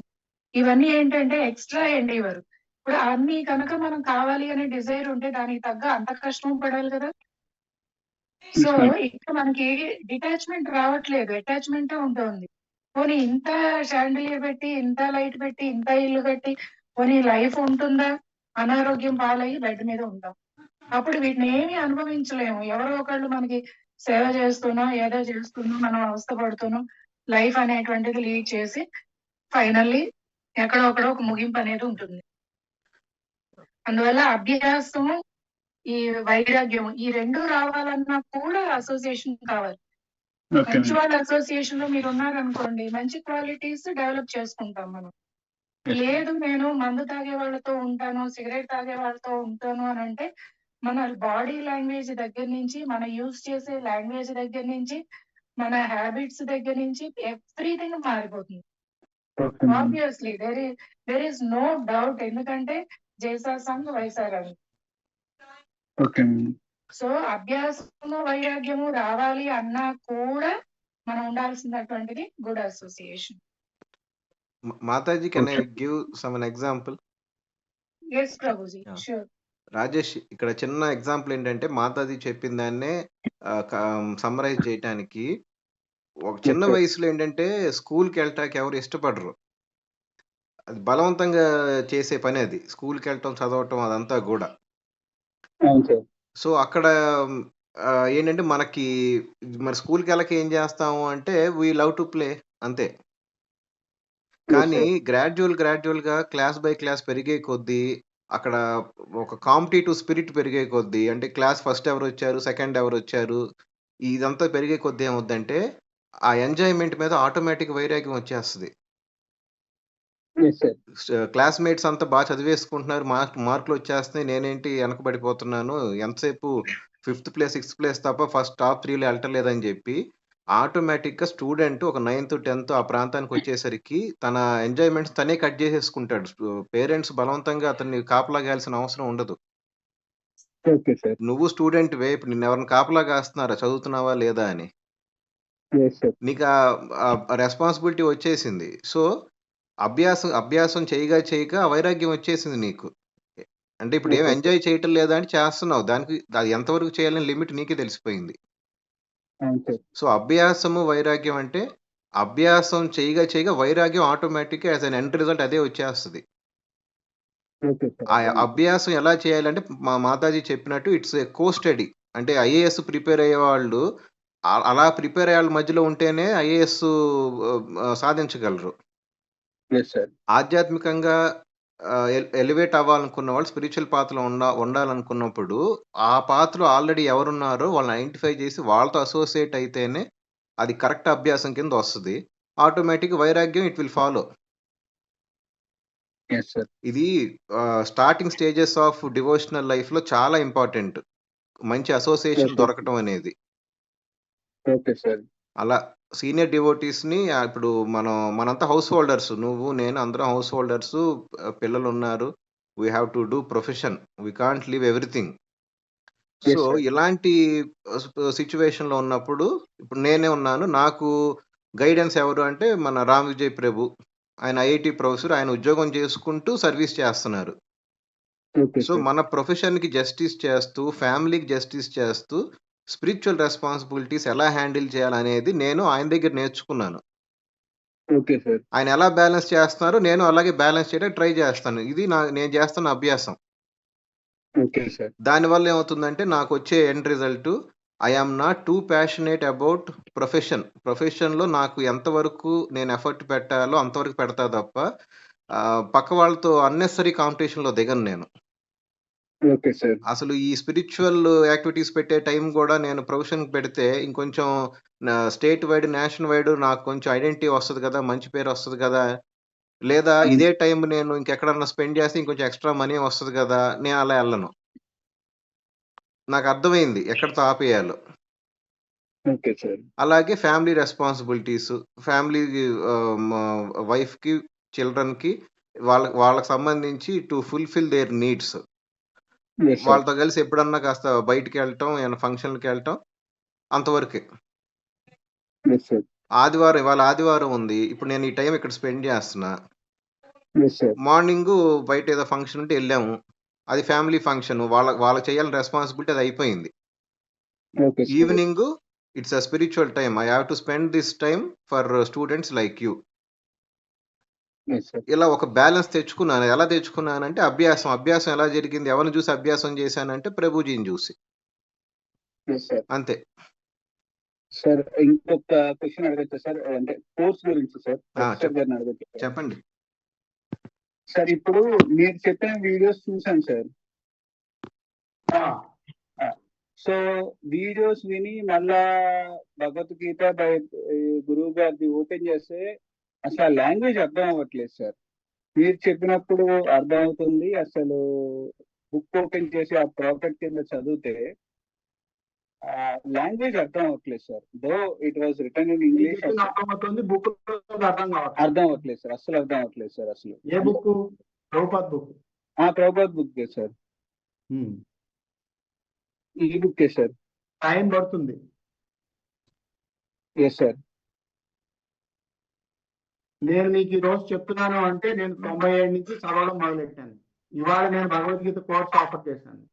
S3: ఇవన్నీ ఏంటంటే ఎక్స్ట్రా ఎండీవర్. ఇప్పుడు అన్ని కనుక మనం కావాలి అనే డిజైర్ ఉంటే దానికి తగ్గ అంత కష్టం పడాలి కదా. సో ఇక్కడ మనకి డిటాచ్మెంట్ రావట్లేదు, అటాచ్మెంట్ ఉంటుంది. పోనీ ఇంత షాండిలియర్ పెట్టి, ఇంత లైట్ పెట్టి, ఇంత ఇల్లు కట్టి పోనీ లైఫ్ ఉంటుందా? అనారోగ్యం పాలయ్యి బెడ్ మీద ఉంటాం. అప్పుడు వీటిని ఏమీ అనుభవించలేము. ఎవరో ఒకళ్ళు మనకి సేవ చేస్తున్నాం, ఏదో చేస్తున్నాం, మనం అవస్థపడుతున్నాం, లైఫ్ అనేటువంటిది లీడ్ చేసి ఫైనల్లీ ఎక్కడొక్కడ ఒక ముగింపు అనేది ఉంటుంది. అందువల్ల అభ్యాసము, ఈ వైరాగ్యం, ఈ రెండు రావాలన్నా కూడా అసోసియేషన్ కావాలి. మంచి వాళ్ళ అసోసియేషన్ లో మీరు ఉన్నారనుకోండి, మంచి క్వాలిటీస్ డెవలప్ చేసుకుంటాం మనం. లేదు నేను మందు తాగే వాళ్ళతో ఉంటాను, సిగరెట్ తాగే వాళ్ళతో ఉంటాను అని అంటే మన బాడీ లాంగ్వేజ్ దగ్గర నుంచి, మన యూజ్ చేసే లాంగ్వేజ్ దగ్గర నుంచి, మన హ్యాబిట్స్ దగ్గర నుంచి ఎవ్రీథింగ్ మారిపోతుంది. Obviously there is no doubt. ఎందుకంటే జైసా సంఘ్ వైసా రంగ్. సో అభ్యాసము వైరాగ్యము రావాలి అన్నా కూడా మనం ఉండాల్సినటువంటిది good association.
S2: Mataji, can I give some an example?
S3: yes Prabhuji, sure.
S2: Rajesh, ఇక్కడ చిన్న ఎగ్జాంపుల్ ఏంటంటే మాతాజీ చెప్పిన దాన్నే సమ్మరైజ్ చేయటానికి, ఒక చిన్న వయసులో ఏంటంటే స్కూల్కి వెళ్ళటానికి ఎవరు ఇష్టపడరు. అది బలవంతంగా చేసే పని, అది స్కూల్కి వెళ్ళటం చదవటం అదంతా కూడా. సో, అక్కడ ఏంటంటే మనకి మరి స్కూల్‌కెళ్ళక ఏం చేస్తాము అంటే వి లవ్ టు ప్లే అంతే.
S4: Yes,
S2: కానీ
S4: sir.
S2: గ్రాడ్యుయల్‌గా క్లాస్ బై క్లాస్ పెరిగే కొద్దీ అక్కడ ఒక కాంపిటీటివ్ స్పిరిట్ పెరిగే కొద్దీ అంటే క్లాస్ ఫస్ట్ ఎవరొచ్చారు, సెకండ్ ఎవరొచ్చారు, ఇదంతా పెరిగే కొద్దీ ఏమవుద్దంటే ఆ ఎంజాయ్‌మెంట్ మీద ఆటోమేటిక్ వైరాగ్యం వచ్చేస్తది.
S4: Yes, sir.
S2: క్లాస్‌మేట్స్ అంతా చదివేసుకుంటున్నారు. మార్కులొచ్చేస్తున్నాయి. నేనేంటి వెనకబడిపోతున్నాను. ఎంతసేపు ఫిఫ్త్ ప్లేస్, సిక్స్త్ ప్లేస్ తప్ప ఫస్ట్ టాప్ 3లో ఎళ్ళటలేదని జెప్పి, ఆటోమేటిక్‌గా స్టూడెంట్ ఒక 9థ్, 10థ్ ఆ ప్రాంతానికొచ్చేసరికి తన ఎంజాయ్‌మెంట్స్ తనే కట్ జేసేసుకుంటాడు. పేరెంట్స్ బలవంతంగా అతన్ని కాపలా గాయాల్సిన అవసరం ఉండదు.
S4: Okay, sir.
S2: నువ్వు స్టూడెంట్‌వే ఇప్పుడు నిన్నెవరైనా కాపలా గాస్తున్నారా చదువుతున్నావా లేదా అని.
S4: Yes, sir.
S2: నీకా రెస్పాన్సిబిలిటీ వచ్చేసింది. సో, అభ్యాసం చేయగా ఆ వైరాగ్యం వచ్చేసింది నీకు. అంటే ఇప్పుడేమి
S4: Okay, sir.
S2: ఎంజాయ్ చేయటం లేదా అంటే చేస్తున్నావు. దానికి అది ఎంతవరకు చేయాలని లిమిట్ నీకే తెలిసిపోయింది.
S4: అవును సార్.
S2: సో, అభ్యాసము, వైరాగ్యం అంటే అభ్యాసం చేయగా వైరాగ్యం ఆటోమేటిక్‌గా యాస్ ఎన్ ఎండ్ రిజల్ట్ అదే వచ్చేస్తది.
S4: Okay sir.
S2: ఆ అభ్యాసం ఎలా చేయాలంటే మా మాతాజీ చెప్పినట్టు ఇట్స్ ఎ కో స్టడీ. అంటే ఐఏఎస్ ప్రిపేర్ అయ్యేవాళ్ళు అలా ప్రిపేర్ అయ్యేవాళ్ళ మధ్యలో ఉంటేనే ఐఏఎస్ సాధించగలరు.
S4: Yes sir.
S2: ఆధ్యాత్మికంగా ఎలివేట్ అవ్వాలనుకున్న వాళ్ళు స్పిరిచ్యువల్ పాత్‌లో ఉండాలనుకున్నప్పుడు, ఆ పాత్‌లో ఆల్రెడీ ఎవరున్నారో వాళ్ళని ఐడెంటిఫై చేసి వాళ్ళతో అసోసియేట్ అయితేనే అది కరెక్ట్ అభ్యాసం కింద వస్తది. ఆటోమేటిక్‌గా వైరాగ్యం it will follow.
S4: Yes sir.
S2: ఇది స్టార్టింగ్ స్టేజెస్ ఆఫ్ డివోషనల్ లైఫ్‌లో చాలా ఇంపార్టెంట్. మంచి అసోసియేషన్
S4: ఓకే.
S2: దొరకటం అనేది.
S4: Okay sir.
S2: అలా సీనియర్ డివోటీస్‌ని ఇప్పుడు మనంతా హౌస్ హోల్డర్స్. నువ్వు, నేను అందరం హౌస్ హోల్డర్స్. పిల్లలున్నారు. We have to do profession. We can't leave everything. So,
S4: yes sir.
S2: ఇలాంటి సిట్యుయేషన్‌లో ఉన్నప్పుడు ఇప్పుడు నేనే ఉన్నాను. నాకు గైడెన్స్ ఎవరు అంటే మన రామ్ విజయ్ ప్రభు. ఆయన ఐఐటీ ప్రొఫెసర్. ఆయన ఉద్యోగం చేసుకుంటూ సర్వీస్ చేస్తున్నారు.
S4: Okay
S2: so,
S4: sir.
S2: మన ప్రొఫెషన్‌కి జస్టిస్ చేస్తూ, ఫ్యామిలీకి జస్టిస్ చేస్తూ, స్పిరిచ్యువల్ రెస్పాన్సిబిలిటీస్ ఎలా హ్యాండిల్ చేయాలనేది నేను ఆయన దగ్గర నేర్చుకున్నాను.
S4: Okay sir.
S2: ఆయన ఎలా బ్యాలెన్స్ చేస్తున్నారో నేను అలాగే బ్యాలెన్స్ చేయడానికి ట్రై చేస్తాను. ఇది నేను చేస్తున్న అభ్యాసం.
S4: Okay sir.
S2: దానివల్ల ఏమవుతుందంటే నాకొచ్చే end result I am not too passionate about profession. ప్రొఫెషన్‌లో నాకు ఎంతవరకు నేను ఎఫర్ట్ పెట్టాలో అంతవరకు పెడతా తప్ప పక్క వాళ్ళతో అన్నెసెసరీ కాంపిటీషన్‌లో దిగను నేను.
S4: Okay sir.
S2: అసలు ఈ స్పిరిచ్యువల్ యాక్టివిటీస్ పెట్టే టైం గూడా నేను ప్రొఫెషన్‌కి పెడితే ఇంకొంచెం స్టేట్ వైడ్, నేషనల్ వైడ్ నాకు కొంచెం ఐడెంటిటీ వస్తది కదా! మంచి పేరొస్తది కదా! లేదా
S4: అవును.
S2: ఇదే టైం నేను ఇంకెక్కడన్నా స్పెండ్ చేస్తే ఇంకొంచెం ఎక్స్‌ట్రా మనీ వస్తది గదా! నేను అలా ఎళ్ళను. నాకర్థమైంది ఎక్కడితో ఆపేయాలో.
S4: Okay sir.
S2: అలాగే ఫ్యామిలీ రెస్పాన్సిబిలిటీస్, ఫ్యామిలీ వైఫ్‌కి, చిల్డ్రన్‌కి వాళ్ళకి సంబంధించి to fulfil their needs.
S4: Yes sir.
S2: వాళ్ళతో కలిసి ఎప్పుడన్నా కాస్త బయటికెళ్ళటం, ఏమైనా ఫంక్షన్‌లకెళ్ళటం అంతవరకే.
S4: Yes sir.
S2: ఇవాళ ఆదివారం ఉంది. ఇప్పుడు నేను ఈ టైం ఇక్కడ స్పెండ్ చేస్తున్నా.
S4: Yes sir.
S2: మార్నింగు బయట ఏదో ఫంక్షన్ ఉంటే ఎళ్ళాము. అది ఫ్యామిలీ ఫంక్షన్. వాళ్ళకి చేయాల్సిన రెస్పాన్సిబిలిటీ అది అయిపోయింది.
S4: Okay sir.
S2: Evening it's a spiritual time. I have to spend this time for students like you.
S4: Yes sir.
S2: ఇలా ఒక బ్యాలెన్స్ తెచ్చుకున్నాను. ఎలా తెచ్చుకున్నానంటే అభ్యాసం. అభ్యాసం ఎలా జరిగింది? ఎవరిని చూసి అభ్యాసం చేశానంటే ప్రభుజీని చూసి.
S4: Yes sir.
S2: అంతే.
S4: సార్ ఇంకొక క్వెషన్ అడగచ్చా సార్? అంటే కోర్స్ గురించి సార్. ప్రొఫెసర్ గారిని అడగచ్చా సార్?
S2: చెప్పండి.
S4: సార్ ఇప్పుడు మీరు చెప్పిన వీడియోస్ చూసాను సార్. సో వీడియోస్ విని మళ్ళా భగవద్గీత బై గురువు గారిది ఓపెన్ చేస్తే అసలు ఆ లాంగ్వేజ్ అర్థం అవ్వట్లేదు సార్. మీరు చెప్పినప్పుడు అర్థం అవుతుంది. అసలు బుక్ ఓపెన్ చేసి ఆ ప్రాఫిట్ కింద చదివితే లాంగ్వేజ్ అర్థం అవ్వట్లేదు sir. Though it was return in English.
S1: అర్థమవుతుంది, బుక్ అర్థం కావట్లేదు.
S4: అర్థం అవ్వట్లేదు సార్. అసలు అర్థం అవ్వట్లేదు సార్. అసలు
S1: ఏ book? Prabhupad book.
S4: Prabhupad book sir. ఈ బుక్ సార్.
S1: టైం పడుతుంది.
S4: Yes sir.
S1: నేను నీకు ఈ రోజు చెప్తున్నాను అంటే నేను 97 నుంచి చదవడం మొదలెట్టాను. ఇవాళ నేను భగవద్గీత కోర్స్ ఆఫర్ చేశాను.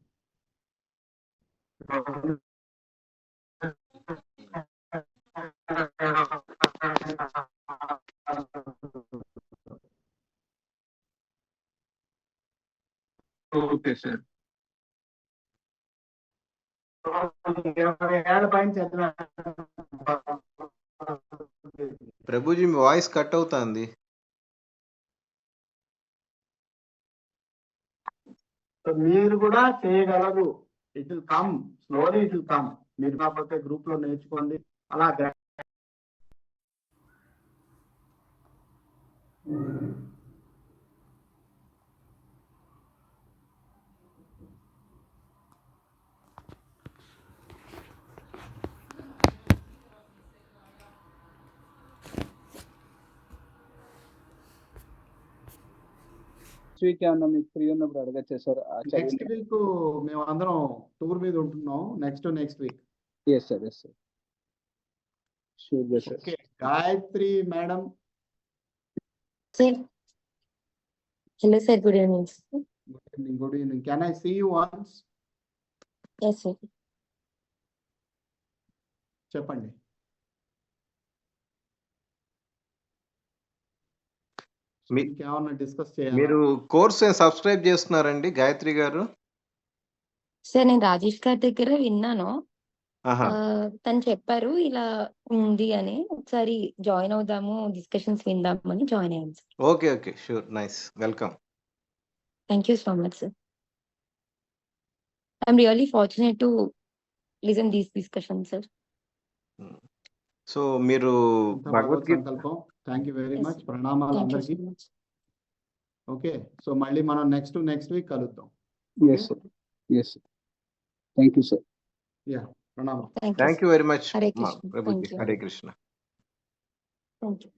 S4: Okay sir.
S1: 20 ఏళ్ల పైన చదివాను.
S2: ప్రభుజీ మీ వాయిస్ కట్ అవుతుంది.
S1: సో మీరు కూడా చేయగలరు. It will come slowly, it will come. మీరు కాకపోతే గ్రూప్ లో నేర్చుకోండి. అలా
S4: వీక్ ఏమన్నా మీకు ఫ్రీ ఉన్నప్పుడు అడగచ్చా సార్?
S1: నెక్స్ట్ వీక్ మేము అందరం టూర్ మీద ఉంటున్నాం. Next week.
S4: Yes sir, yes sir, sure గా sir.
S1: Okay, Gayatri madam.
S5: Sir. Hello, sir. Good evening. Sir.
S1: Good evening. Can I see you once?
S5: Yes, sir.
S1: చెప్పండి. ఇంకేమన్నా డిస్కస్ చేయాలి?
S2: మీరు కోర్స్ సబ్స్క్రైబ్ చేస్తున్నారండి గాయత్రి గారు?
S5: సార్ నేను రాజేష్ గారి దగ్గర విన్నాను.
S2: ఆహా.
S5: తను చెప్పారు ఇలా ఉంది అని, ఒకసారి జాయిన్ అవుదాము, డిస్కషన్స్ విందామని జాయిన్ అయ్యాను sir.
S2: Okay okay, sure, nice, welcome.
S5: Thank you so much sir. I'm really fortunate to listen these discussion sir.
S2: So మీరు భగవద్గీత
S1: సంకల్పం. Thank you very
S5: Yes,
S1: much. ప్రణామాలు
S5: థ్యాంక్ యూ
S1: అందరికి.
S5: So much.
S1: ఓకే, సో మళ్ళీ మనం next week కలుద్దాం.
S4: Yes sir, yes sir, thank you sir.
S1: Ya, ప్రణామం.
S5: Thank you
S2: thank you very much
S5: Hare Krishna.
S2: Prabhuji.
S5: Thank you.
S2: Hare Krishna.
S5: Thank you.